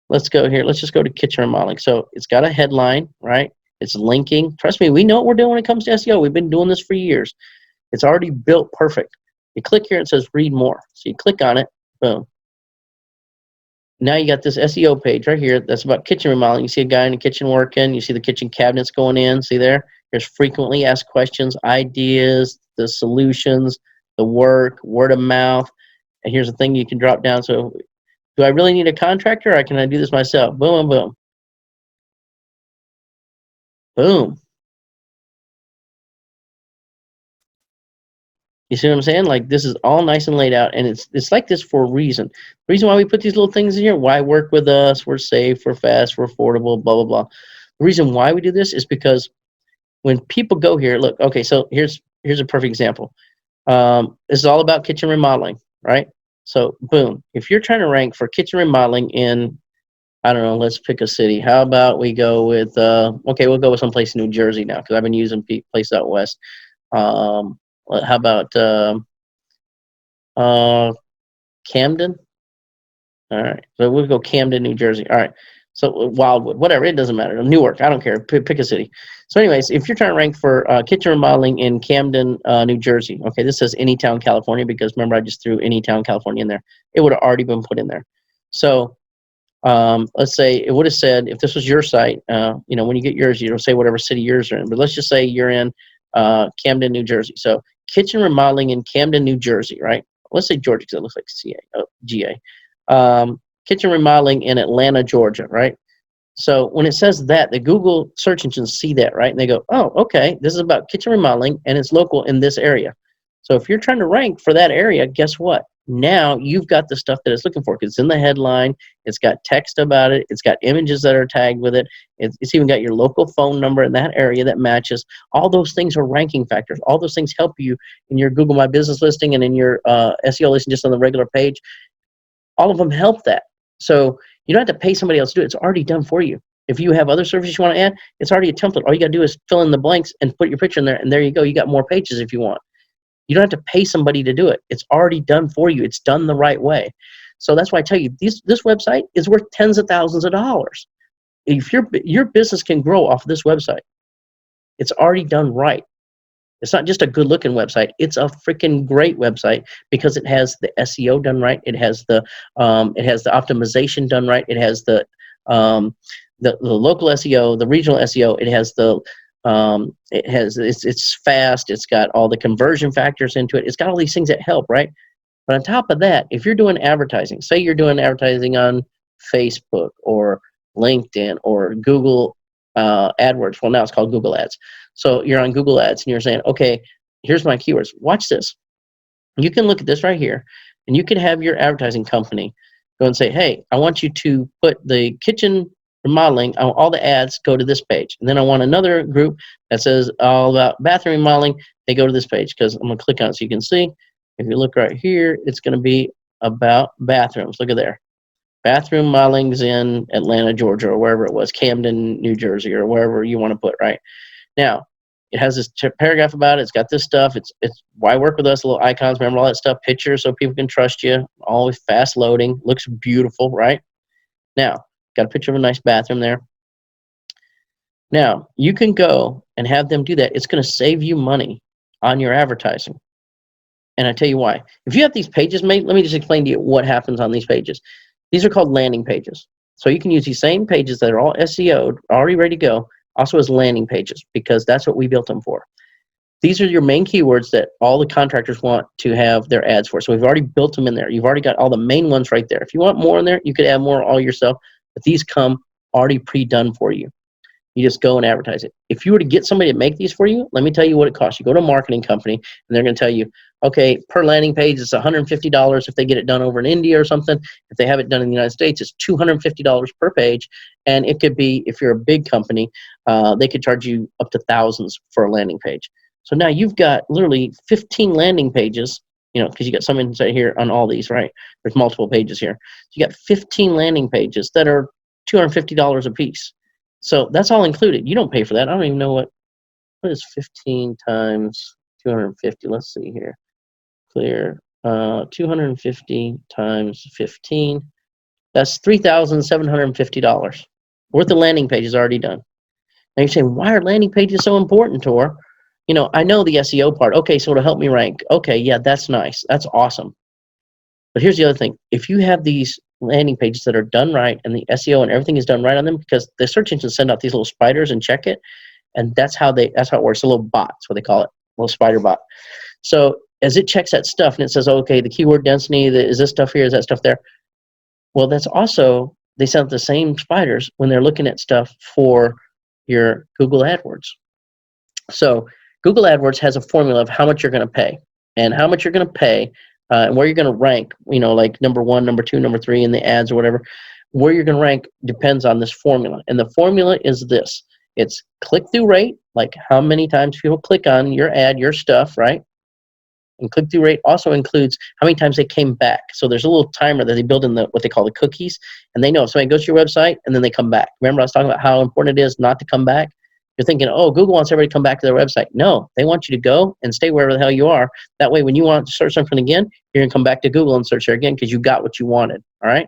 Let's go here. Let's just go to kitchen remodeling. So it's got a headline, right? It's linking. Trust me, we know what we're doing when it comes to SEO. We've been doing this for years. It's already built perfect. You click here, it says read more. So you click on it, boom. Now you got this SEO page right here that's about kitchen remodeling. You see a guy in the kitchen working. You see the kitchen cabinets going in. See there? There's frequently asked questions, ideas, the solutions, the work, word of mouth. And here's the thing you can drop down. So do I really need a contractor, or can I do this myself? Boom, boom. Boom. You see what I'm saying? Like, this is all nice and laid out, and it's like this for a reason. The reason why we put these little things in here, why work with us, we're safe, we're fast, we're affordable, blah, blah, blah. The reason why we do this is because when people go here, look, okay, so here's a perfect example. This is all about kitchen remodeling, right? So, boom. If you're trying to rank for kitchen remodeling in, I don't know, let's pick a city. How about we go with, okay, we'll go with someplace in New Jersey now, because I've been using places out west. How about Camden? All right, so we'll go Camden, New Jersey. All right, So Wildwood, whatever, it doesn't matter. Newark, I don't care. Pick a city. So anyways, if you're trying to rank for kitchen remodeling in Camden, New Jersey, okay, this says Anytown, California, because remember I just threw Anytown, California in there. It would have already been put in there. So let's say it would have said, if this was your site, you know, when you get yours, you'll say whatever city yours are in. But let's just say you're in Camden, New Jersey. So kitchen remodeling in Camden, New Jersey, right? Let's say Georgia because it looks like GA. Kitchen remodeling in Atlanta, Georgia, right? So when it says that, the Google search engines see that, right? And they go, oh, okay, this is about kitchen remodeling and it's local in this area. So if you're trying to rank for that area, guess what? Now you've got the stuff that it's looking for because it's in the headline. It's got text about it. It's got images that are tagged with it. It's even got your local phone number in that area that matches. All those things are ranking factors. All those things help you in your Google My Business listing and in your SEO listing just on the regular page. All of them help that. So you don't have to pay somebody else to do it. It's already done for you. If you have other services you want to add, it's already a template. All you got to do is fill in the blanks and put your picture in there, and there you go. You got more pages if you want. You don't have to pay somebody to do it. It's already done for you. It's done the right way. So that's why I tell you, this website is worth tens of thousands of dollars. If your business can grow off of this website, it's already done right. It's not just a good-looking website. It's a freaking great website because it has the SEO done right. It has the optimization done right. It has the local SEO, the regional SEO. It has it's fast. It's got all the conversion factors into it. It's got all these things that help, right? But on top of that, if you're doing advertising, say you're doing advertising on Facebook or LinkedIn or Google AdWords. Well, now it's called Google Ads. So you're on Google Ads and you're saying, okay, here's my keywords. Watch this. You can look at this right here, and you can have your advertising company go and say, hey, I want you to put the kitchen remodeling, all the ads go to this page. And then I want another group that says all about bathroom remodeling. They go to this page because I'm going to click on it so you can see. If you look right here, it's going to be about bathrooms. Look at there. Bathroom modeling's in Atlanta, Georgia, or wherever it was, Camden, New Jersey, or wherever you want to put, right? Now, it has this paragraph about it. It's got this stuff. It's why work with us, little icons, remember all that stuff, pictures so people can trust you, always fast loading, looks beautiful, right? Now, got a picture of a nice bathroom there. Now, you can go and have them do that. It's going to save you money on your advertising. And I tell you why. If you have these pages made, let me just explain to you what happens on these pages. These are called landing pages. So you can use these same pages that are all SEO'd, already ready to go, also as landing pages, because that's what we built them for. These are your main keywords that all the contractors want to have their ads for. So we've already built them in there. You've already got all the main ones right there. If you want more in there, you could add more all yourself, but these come already pre-done for you. You just go and advertise it. If you were to get somebody to make these for you, let me tell you what it costs. You go to a marketing company, and they're going to tell you, okay, per landing page, it's $150 if they get it done over in India or something. If they have it done in the United States, it's $250 per page. And it could be, if you're a big company, they could charge you up to thousands for a landing page. So now you've got literally 15 landing pages, you know, because you got some inside here on all these, right? There's multiple pages here. So you got 15 landing pages that are $250 a piece. So that's all included. You don't pay for that. I don't even know what is 15 times 250. Let's see here. Clear. 250 times 15. That's $3,750 worth of landing pages already done. Now you're saying, why are landing pages so important, Tor? You know, I know the SEO part. Okay, so it'll help me rank. Okay, yeah, that's nice. That's awesome. But here's the other thing. If you have these landing pages that are done right and the SEO and everything is done right on them, because the search engines send out these little spiders and check it, and that's how it works. A little bot, that's what they call it, a little spider bot. So as it checks that stuff and it says, okay, the keyword density, is this stuff here, is that stuff there? Well, that's also, they send out the same spiders when they're looking at stuff for your Google AdWords. So Google AdWords has a formula of how much you're going to pay, and how much you're going to pay and where you're going to rank, you know, like number 1, number 2, number 3 in the ads or whatever, where you're going to rank depends on this formula. And the formula is this. It's click-through rate, like how many times people click on your ad, your stuff, right? And click-through rate also includes how many times they came back. So there's a little timer that they build in what they call the cookies, and they know if somebody goes to your website and then they come back. Remember I was talking about how important it is not to come back? You're thinking, oh, Google wants everybody to come back to their website. No, they want you to go and stay wherever the hell you are. That way, when you want to search something again, you're going to come back to Google and search there again because you got what you wanted, all right?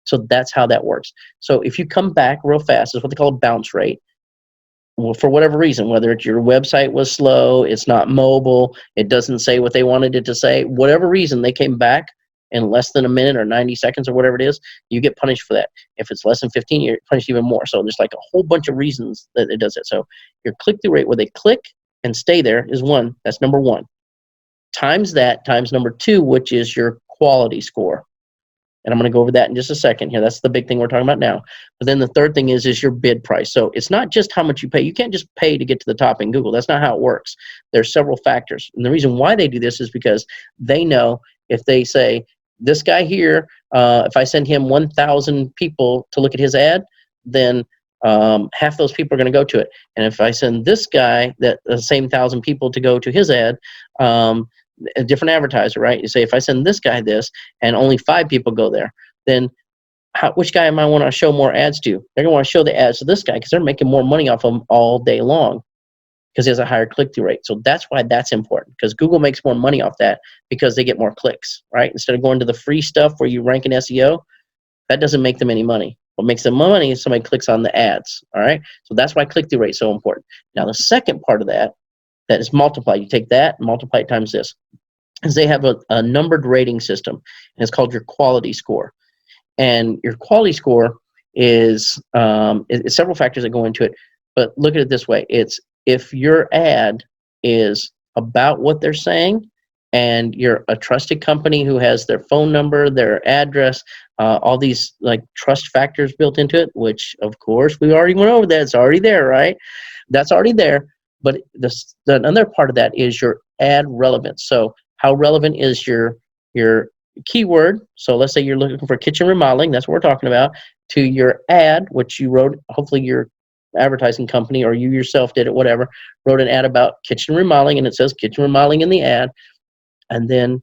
So that's how that works. So if you come back real fast, it's what they call a bounce rate. Well, for whatever reason, whether it's your website was slow, it's not mobile, it doesn't say what they wanted it to say, whatever reason they came back in less than a minute or 90 seconds or whatever it is, you get punished for that. If it's less than 15, you're punished even more. So there's like a whole bunch of reasons that it does it. So your click-through rate, where they click and stay there, is 1. That's number 1. Times that, times number 2, which is your quality score. And I'm going to go over that in just a second here. That's the big thing we're talking about now. But then the third thing is your bid price. So it's not just how much you pay. You can't just pay to get to the top in Google. That's not how it works. There's several factors. And the reason why they do this is because they know if they say, this guy here, if I send him 1,000 people to look at his ad, then half those people are going to go to it. And if I send this guy, the same 1,000 people to go to his ad, a different advertiser, right? You say, if I send this guy this and only 5 people go there, then which guy am I want to show more ads to? They're going to want to show the ads to this guy because they're making more money off of them all day long because he has a higher click-through rate. So that's why that's important, because Google makes more money off that because they get more clicks, right? Instead of going to the free stuff where you rank in SEO, that doesn't make them any money. What makes them money is somebody clicks on the ads, all right? So that's why click-through rate is so important. Now, the second part of that is multiplied. You take that and multiply it times this. Is they have a numbered rating system, and it's called your quality score. And your quality score is it's several factors that go into it, but look at it this way. It's if your ad is about what they're saying, and you're a trusted company who has their phone number, their address, all these like trust factors built into it, which of course we already went over that. It's already there, right? That's already there. But the another part of that is your ad relevance. So how relevant is your keyword? So let's say you're looking for kitchen remodeling, that's what we're talking about, to your ad, which you wrote, hopefully your advertising company or you yourself did it, whatever, wrote an ad about kitchen remodeling, and it says kitchen remodeling in the ad. And then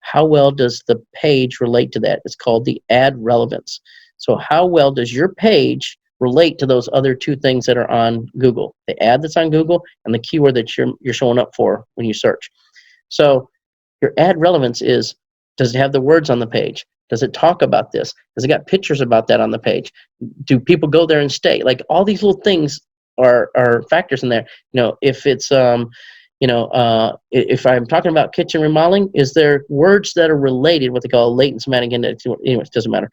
how well does the page relate to that? It's called the ad relevance. So how well does your page relate to those other 2 things that are on Google, the ad that's on Google and the keyword that you're showing up for when you search. So your ad relevance is, does it have the words on the page? Does it talk about this? Does it got pictures about that on the page? Do people go there and stay? Like all these little things are factors in there. You know, if it's if I'm talking about kitchen remodeling, is there words that are related, what they call a latent semantic index? Anyway, it doesn't matter.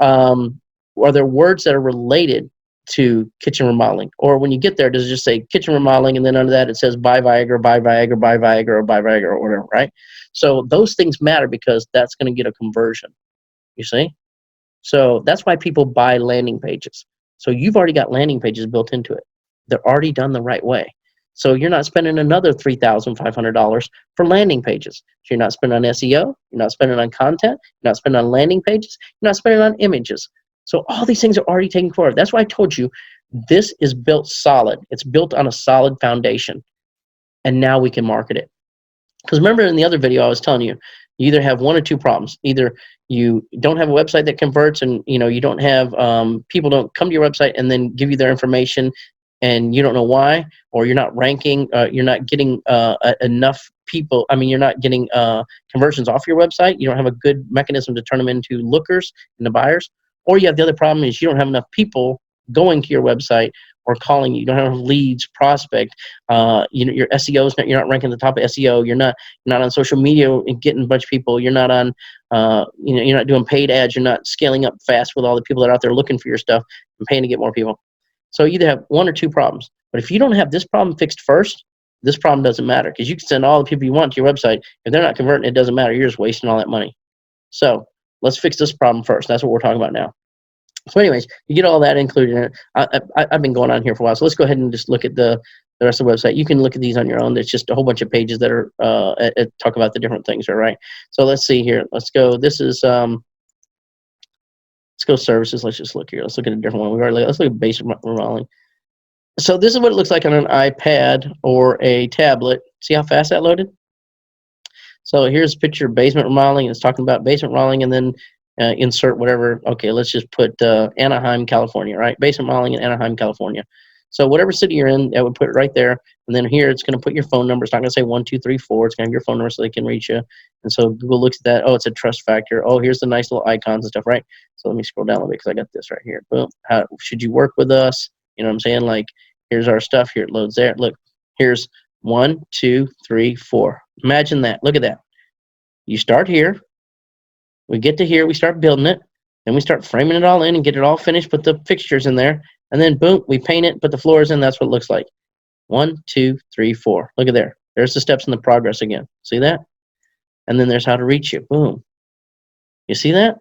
Are there words that are related to kitchen remodeling? Or when you get there, does it just say kitchen remodeling and then under that it says buy Viagra, buy Viagra, buy Viagra, or buy Viagra, or whatever, right? So those things matter because that's going to get a conversion, you see? So that's why people buy landing pages. So you've already got landing pages built into it. They're already done the right way. So you're not spending another $3,500 for landing pages. So you're not spending on SEO, you're not spending on content, you're not spending on landing pages, you're not spending on images. So all these things are already taken care of. That's why I told you this is built solid. It's built on a solid foundation. And now we can market it. Because remember in the other video I was telling you, you either have 1 or 2 problems. Either you don't have a website that converts and you don't have people don't come to your website and then give you their information and you don't know why, or you're not ranking, you're not getting enough people. I mean, you're not getting conversions off your website. You don't have a good mechanism to turn them into lookers, into buyers. Or you have the other problem is you don't have enough people going to your website or calling you. You don't have enough leads, prospect. Your SEO is not, you're not ranking at the top of SEO. You're not on social media and getting a bunch of people. You're not on, you're not doing paid ads. You're not scaling up fast with all the people that are out there looking for your stuff and paying to get more people. So you either have 1 or 2 problems. But if you don't have this problem fixed first, this problem doesn't matter because you can send all the people you want to your website. If they're not converting, it doesn't matter. You're just wasting all that money. So let's fix this problem first. That's what we're talking about now. So anyways, you get all that included in it. I've been going on here for a while, so let's go ahead and just look at the rest of the website. You can look at these on your own. There's just a whole bunch of pages that are talk about the different things, all right? So let's see here. Let's go. This is let's go services. Let's just look here. Let's look at a different one. Let's look at basic remodeling. So this is what it looks like on an iPad or a tablet. See how fast that loaded? So here's a picture of basement remodeling. It's talking about basement remodeling, and then insert whatever. Okay, let's just put Anaheim, California, right? Basement remodeling in Anaheim, California. So whatever city you're in, that would put it right there. And then here, it's going to put your phone number. It's not going to say 1, 2, 3, 4. It's going to have your phone number so they can reach you. And so Google looks at that. Oh, it's a trust factor. Oh, here's the nice little icons and stuff, right? So let me scroll down a little bit because I got this right here. Boom. How should you work with us? You know what I'm saying? Like, here's our stuff. Here it loads there. Look, here's 1, 2, 3, 4. Imagine that. Look at that. You start here. We get to here. We start building it. Then we start framing it all in and get it all finished. Put the fixtures in there. And then, boom, we paint it, put the floors in. That's what it looks like. 1, 2, 3, 4. Look at there. There's the steps in the progress again. See that? And then there's how to reach you. Boom. You see that?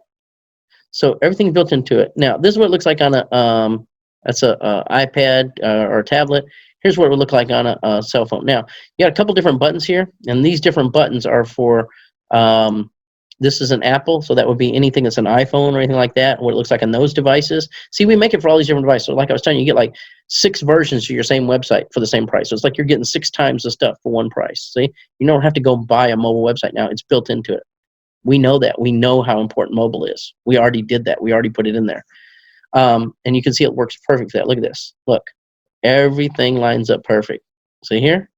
So everything's built into it. Now, this is what it looks like on a that's a iPad or a tablet. Here's what it would look like on a cell phone. Now, you got a couple different buttons here, and these different buttons are for this is an Apple, so that would be anything that's an iPhone or anything like that, what it looks like on those devices. See, we make it for all these different devices. So like I was telling you, you get like 6 versions of your same website for the same price. So it's like you're getting 6 times the stuff for one price. See, you don't have to go buy a mobile website now. It's built into it. We know that. We know how important mobile is. We already did that. We already put it in there. And you can see it works perfect for that. Look at this. Look, everything lines up perfect. See here?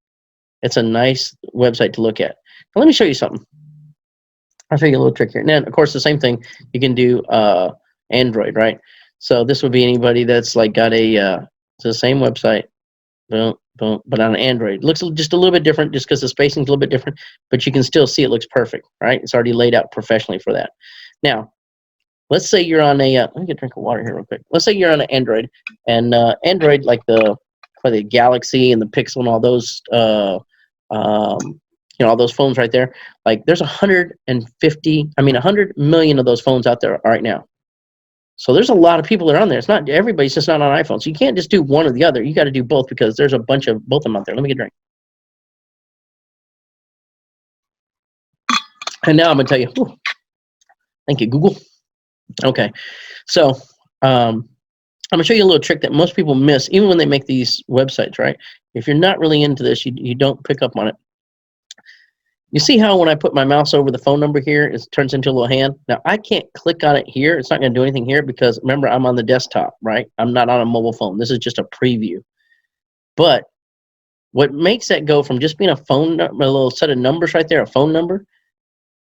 It's a nice website to look at. Now, let me show you something. I'll show you a little trick here. And then, of course, the same thing you can do Android, right? So this would be anybody that's like got a it's the same website, boom, boom, but on an Android. It looks just a little bit different just because the spacing's a little bit different, but you can still see it looks perfect, right? It's already laid out professionally for that. Now, let's say you're on a let me get a drink of water here real quick. Let's say you're on an Android, and Android, like the Galaxy and the Pixel and all those you know, all those phones right there, like there's 100 million of those phones out there right now. So there's a lot of people that are on there. It's not everybody's just not on iPhone. So you can't just do one or the other. You got to do both because there's a bunch of both of them out there. Let me get a drink. And now I'm going to tell you, whew, thank you, Google. Okay. So I'm going to show you a little trick that most people miss, even when they make these websites, right? If you're not really into this, you don't pick up on it. You see how when I put my mouse over the phone number here, it turns into a little hand? Now, I can't click on it here. It's not going to do anything here because, remember, I'm on the desktop, right? I'm not on a mobile phone. This is just a preview. But what makes that go from just being a phone number, a little set of numbers right there, a phone number,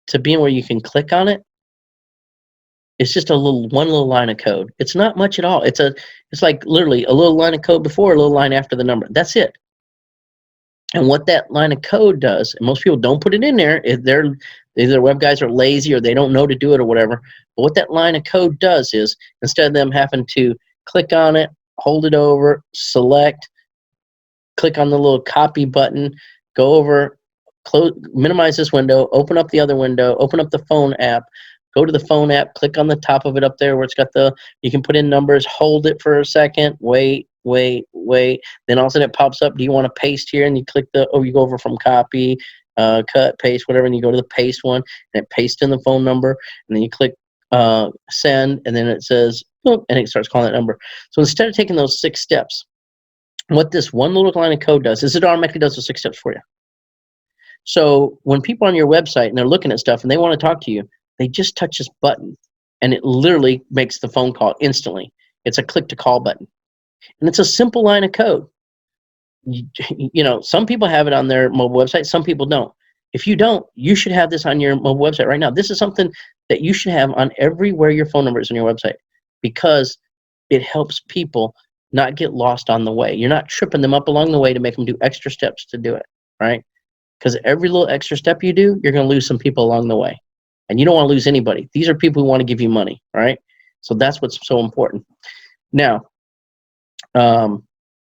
to being where you can click on it, it's just one little line of code. It's not much at all. It's like literally a little line of code before, a little line after the number. That's it. And what that line of code does, and most people don't put it in there, either web guys are lazy or they don't know to do it or whatever. But what that line of code does is, instead of them having to click on it, hold it over, select, click on the little copy button, go over, close, minimize this window, open up the other window, open up the phone app, go to the phone app, click on the top of it up there where it's got you can put in numbers, hold it for a second, wait, then all of a sudden it pops up, do you want to paste here? And you click you go over from copy, cut, paste, whatever, and you go to the paste one, and it pastes in the phone number, and then you click send, and then it says, boom, and it starts calling that number. So instead of taking those 6 steps, what this one little line of code does is it automatically does those 6 steps for you. So when people are on your website and they're looking at stuff and they want to talk to you, they just touch this button, and it literally makes the phone call instantly. It's a click to call button. And it's a simple line of code. You know, some people have it on their mobile website, some people don't. If you don't, you should have this on your mobile website right now. This is something that you should have on everywhere your phone number is on your website, because it helps people not get lost on the way. You're not tripping them up along the way to make them do extra steps to do it, right? Because every little extra step you do, you're going to lose some people along the way. And you don't want to lose anybody. These are people who want to give you money, right? So that's what's so important. Now,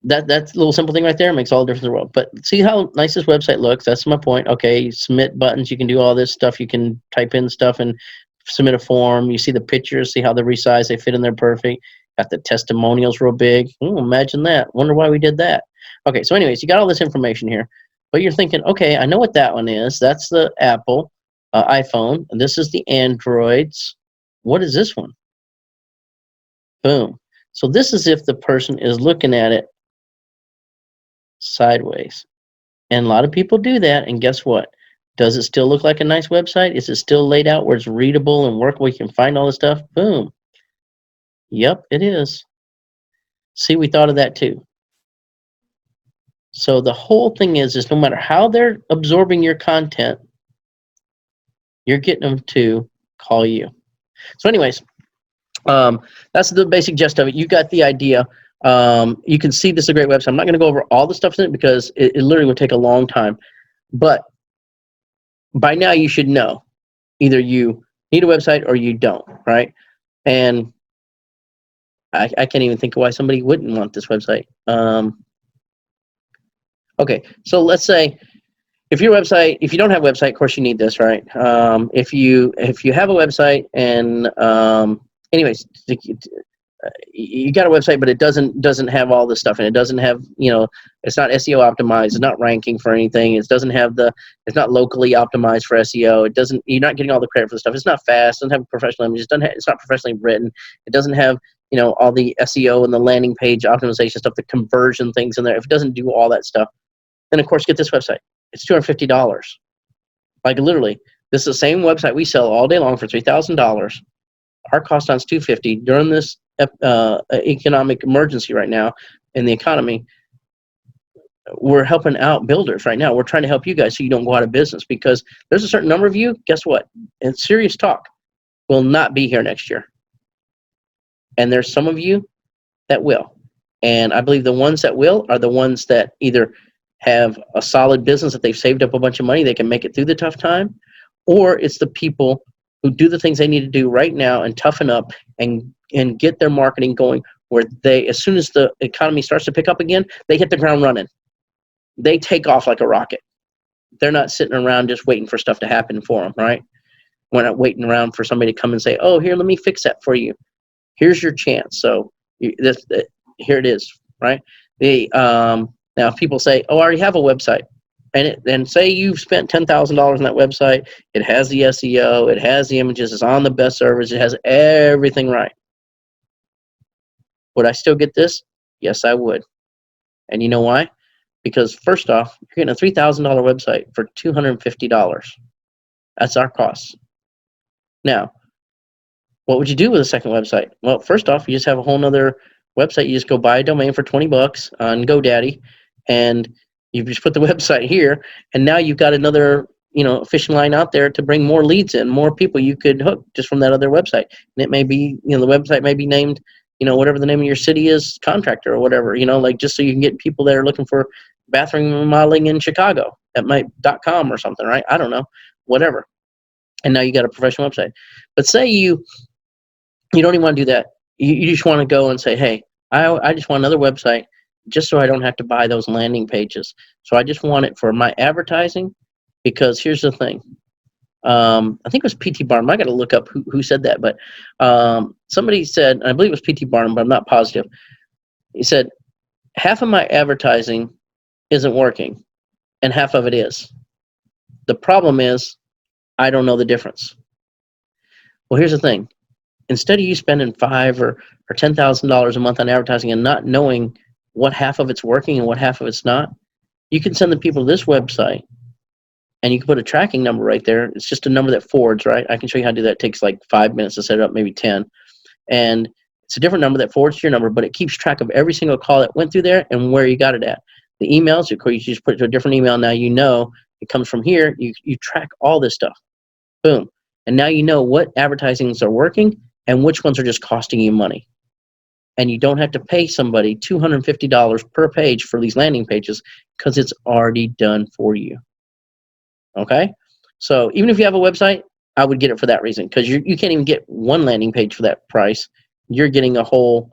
that's a little simple thing right there makes all the difference in the world. But see how nice this website looks? That's my point. Okay, submit buttons. You can do all this stuff. You can type in stuff and submit a form. You see the pictures. See how they're resized. They fit in there perfect. Got the testimonials real big. Imagine that. Wonder why we did that. Okay, so anyways, you got all this information here. But you're thinking, okay, I know what that one is. That's the Apple iPhone. And this is the Androids. What is this one? Boom. So this is if the person is looking at it sideways. And a lot of people do that, and guess what? Does it still look like a nice website? Is it still laid out where it's readable and workable? You can find all this stuff? Boom. Yep, it is. See, we thought of that too. So the whole thing is no matter how they're absorbing your content, you're getting them to call you. So anyways, that's the basic gist of it. You got the idea. You can see this is a great website. I'm not going to go over all the stuff in it because it literally would take a long time. But by now you should know either you need a website or you don't, right? And I can't even think of why somebody wouldn't want this website. Okay, so let's say if your website, if you don't have a website, of course you need this, right? If you have a website and anyways, you got a website, but it doesn't have all this stuff, and it doesn't have, it's not SEO optimized, it's not ranking for anything, it's not locally optimized for SEO, you're not getting all the credit for the stuff, it's not fast, it doesn't have professional images, it's not professionally written, it doesn't have all the SEO and the landing page optimization stuff, the conversion things in there. If it doesn't do all that stuff, then of course get this website. It's $250. Like literally, this is the same website we sell all day long for $3,000. Our cost on is $250 during this economic emergency right now in the economy. We're helping out builders right now. We're trying to help you guys so you don't go out of business, because there's a certain number of you, guess what? And serious talk, will not be here next year. And there's some of you that will. And I believe the ones that will are the ones that either have a solid business that they've saved up a bunch of money, they can make it through the tough time, or it's the people who do the things they need to do right now and toughen up and get their marketing going, where they, as soon as the economy starts to pick up again, they hit the ground running. They take off like a rocket. They're not sitting around just waiting for stuff to happen for them, right? We're not waiting around for somebody to come and say, oh, here, let me fix that for you. Here's your chance. So here it is, right? Now, if people say, oh, I already have a website, and say you've spent $10,000 on that website, it has the SEO, it has the images, it's on the best servers, it has everything right. Would I still get this? Yes, I would. And you know why? Because first off, you're getting a $3,000 website for $250. That's our cost. Now, what would you do with a second website? Well, first off, you just have a whole nother website. You just go buy a domain for $20 on GoDaddy, and you just put the website here, and now you've got another, fishing line out there to bring more leads in, more people you could hook just from that other website. And it may be, the website may be named, whatever the name of your city is, Contractor or whatever, like just so you can get people that are looking for bathroom remodeling in Chicago. That might .com or something, right? I don't know, whatever. And now you got a professional website. But say you don't even want to do that. You just want to go and say, hey, I just want another website just so I don't have to buy those landing pages. So I just want it for my advertising, because here's the thing. I think it was P.T. Barnum. I got to look up who said that, but somebody said, and I believe it was P.T. Barnum, but I'm not positive. He said, half of my advertising isn't working, and half of it is. The problem is I don't know the difference. Well, here's the thing. Instead of you spending $5,000 or $10,000 a month on advertising and not knowing what half of it's working and what half of it's not, you can send the people to this website, and you can put a tracking number right there. It's just a number that forwards, right? I can show you how to do that. It takes like 5 minutes to set it up, maybe 10. And it's a different number that forwards to your number, but it keeps track of every single call that went through there and where you got it at. The emails, of course, you just put it to a different email. Now you know it comes from here. You track all this stuff. Boom. And now you know what advertisings are working and which ones are just costing you money. And you don't have to pay somebody $250 per page for these landing pages, because it's already done for you. Okay? So even if you have a website, I would get it for that reason, because you can't even get one landing page for that price. You're getting a whole,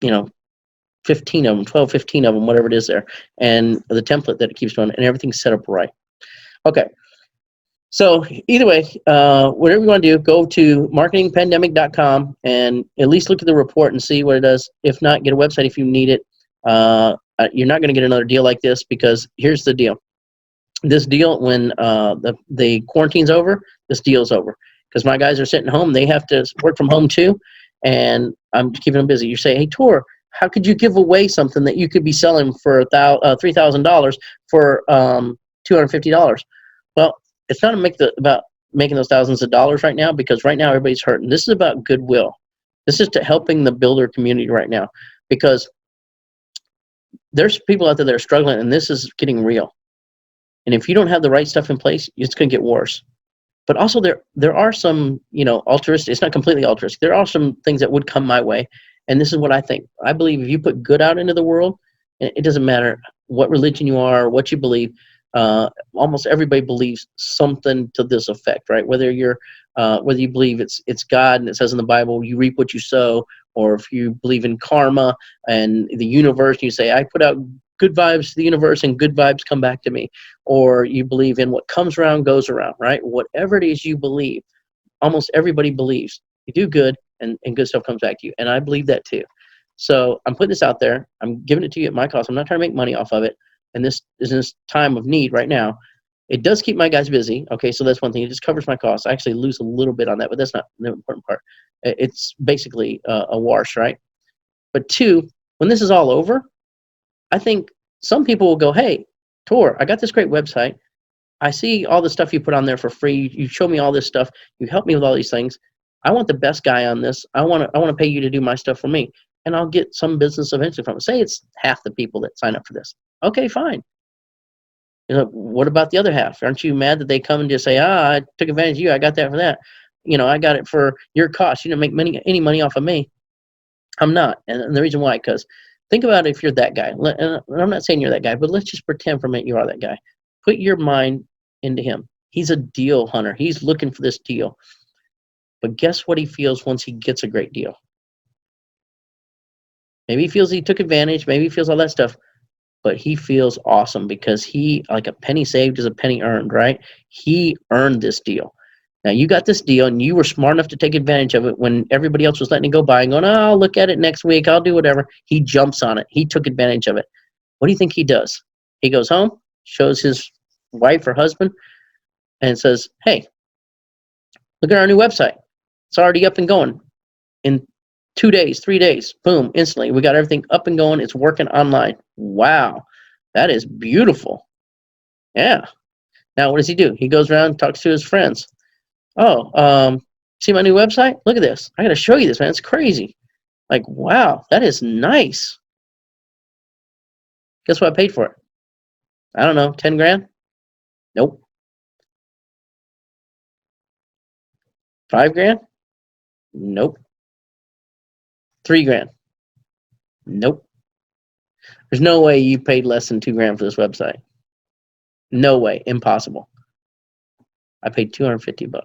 15 of them, 12, 15 of them, whatever it is there, and the template that it keeps running, and everything's set up right. Okay. So either way, whatever you want to do, go to marketingpandemic.com and at least look at the report and see what it does. If not, get a website if you need it. You're not going to get another deal like this, because here's the deal. This deal, when the quarantine's over, this deal's over. Because my guys are sitting home. They have to work from home too, and I'm keeping them busy. You say, hey, Tor, how could you give away something that you could be selling for $3,000 for $250? Well, it's not about making those thousands of dollars right now, because right now everybody's hurting. This is about goodwill. This is to helping the builder community right now, because there's people out there that are struggling, and this is getting real. And if you don't have the right stuff in place, it's going to get worse. But also there are some, altruistic, it's not completely altruistic. There are some things that would come my way. And this is what I think. I believe if you put good out into the world, it doesn't matter what religion you are, or what you believe, almost everybody believes something to this effect, right? Whether you believe it's God and it says in the Bible, you reap what you sow, or if you believe in karma and the universe, you say, I put out good vibes to the universe and good vibes come back to me, or you believe in what comes around goes around, right? Whatever it is you believe, almost everybody believes you do good and good stuff comes back to you. And I believe that too. So I'm putting this out there. I'm giving it to you at my cost. I'm not trying to make money off of it. And this is in this time of need right now. It does keep my guys busy. Okay, so that's one thing. It just covers my costs. I actually lose a little bit on that, but that's not the important part. It's basically a wash, right? But two, when this is all over, I think some people will go, hey, Tor, I got this great website. I see all the stuff you put on there for free. You show me all this stuff. You help me with all these things. I want the best guy on this. I want to pay you to do my stuff for me. And I'll get some business eventually from it. Say it's half the people that sign up for this. Okay, fine. What about the other half? Aren't you mad that they come and just say, I took advantage of you. I got that for that. I got it for your cost. You didn't make any money off of me. I'm not. And the reason why, because think about it if you're that guy. And I'm not saying you're that guy, but let's just pretend for a minute you are that guy. Put your mind into him. He's a deal hunter. He's looking for this deal. But guess what he feels once he gets a great deal? Maybe he feels he took advantage. Maybe he feels all that stuff. But he feels awesome because he, like a penny saved is a penny earned, right? He earned this deal. Now, you got this deal, and you were smart enough to take advantage of it when everybody else was letting it go by and going, oh, I'll look at it next week. I'll do whatever. He jumps on it. He took advantage of it. What do you think he does? He goes home, shows his wife or husband, and says, hey, look at our new website. It's already up and going. In 2 days, 3 days, boom, instantly. We got everything up and going. It's working online. Wow, that is beautiful. Yeah. Now, what does he do? He goes around and talks to his friends. Oh, see my new website? Look at this. I got to show you this, man. It's crazy. Like, wow, that is nice. Guess what I paid for it? I don't know, 10 grand? Nope. 5 grand? Nope. 3 grand? Nope. There's no way you paid less than 2 grand for this website. No way. Impossible. I paid $250.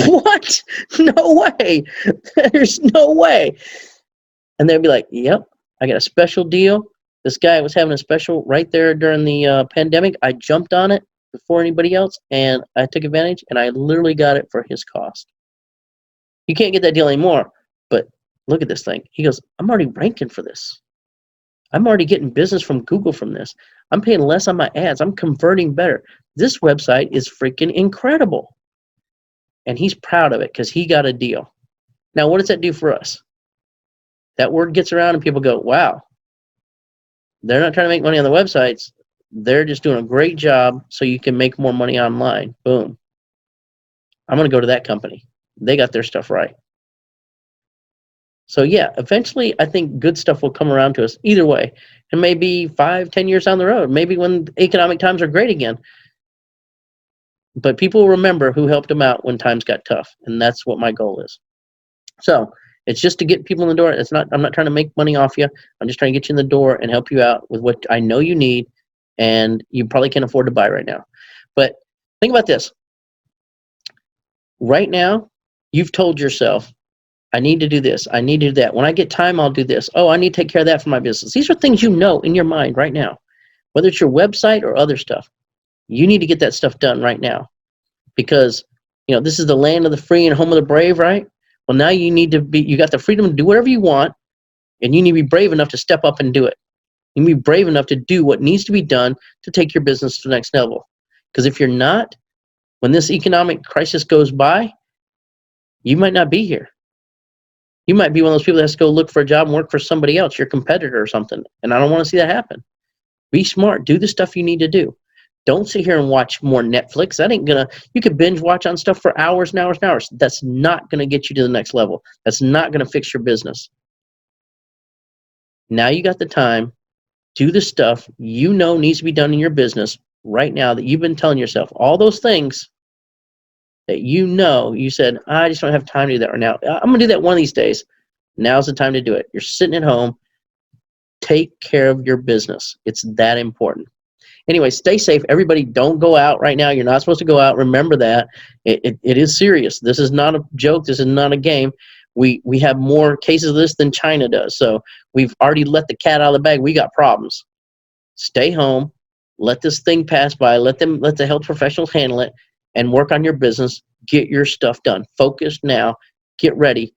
What? No way. There's no way. And they'd be like, yep, I got a special deal. This guy was having a special right there during the pandemic. I jumped on it before anybody else, and I took advantage, and I literally got it for his cost. You can't get that deal anymore, but look at this thing. He goes, I'm already ranking for this. I'm already getting business from Google from this. I'm paying less on my ads. I'm converting better. This website is freaking incredible. And he's proud of it because he got a deal. Now, what does that do for us? That word gets around and people go, wow, they're not trying to make money on the websites. They're just doing a great job so you can make more money online. Boom. I'm going to go to that company. They got their stuff right. So yeah, eventually I think good stuff will come around to us either way. And maybe 5-10 years down the road, maybe when economic times are great again. But people will remember who helped them out when times got tough. And that's what my goal is. So it's just to get people in the door. I'm not trying to make money off you. I'm just trying to get you in the door and help you out with what I know you need and you probably can't afford to buy right now. But think about this. Right now, you've told yourself, I need to do this. I need to do that. When I get time, I'll do this. Oh, I need to take care of that for my business. These are things you know in your mind right now, whether it's your website or other stuff. You need to get that stuff done right now because, this is the land of the free and home of the brave, right? Well, now you got the freedom to do whatever you want, and you need to be brave enough to step up and do it. You need to be brave enough to do what needs to be done to take your business to the next level. Because if you're not, when this economic crisis goes by, you might not be here. You might be one of those people that has to go look for a job and work for somebody else, your competitor or something. And I don't want to see that happen. Be smart. Do the stuff you need to do. Don't sit here and watch more Netflix. You could binge watch on stuff for hours and hours and hours. That's not going to get you to the next level. That's not going to fix your business. Now you got the time Do the stuff you know needs to be done in your business right now that you've been telling yourself. All those things that you said, I just don't have time to do that right now. I'm going to do that one of these days. Now's the time to do it. You're sitting at home. Take care of your business. It's that important. Anyway, stay safe. Everybody, don't go out right now. You're not supposed to go out. Remember that. It is serious. This is not a joke. This is not a game. We have more cases of this than China does. So we've already let the cat out of the bag. We got problems. Stay home. Let this thing pass by. Let the health professionals handle it and work on your business. Get your stuff done. Focus now. Get ready,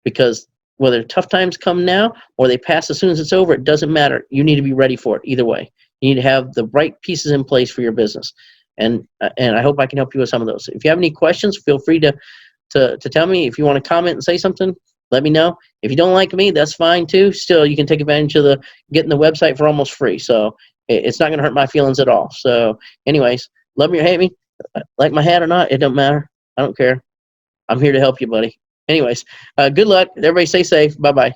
because whether tough times come now or they pass as soon as it's over, it doesn't matter. You need to be ready for it either way. You need to have the right pieces in place for your business. And I hope I can help you with some of those. If you have any questions, feel free to tell me. If you want to comment and say something, let me know. If you don't like me, that's fine too. Still, you can take advantage of getting the website for almost free. So it's not going to hurt my feelings at all. So anyways, love me or hate me, like my hat or not, it don't matter. I don't care. I'm here to help you, buddy. Anyways, good luck. Everybody stay safe. Bye-bye.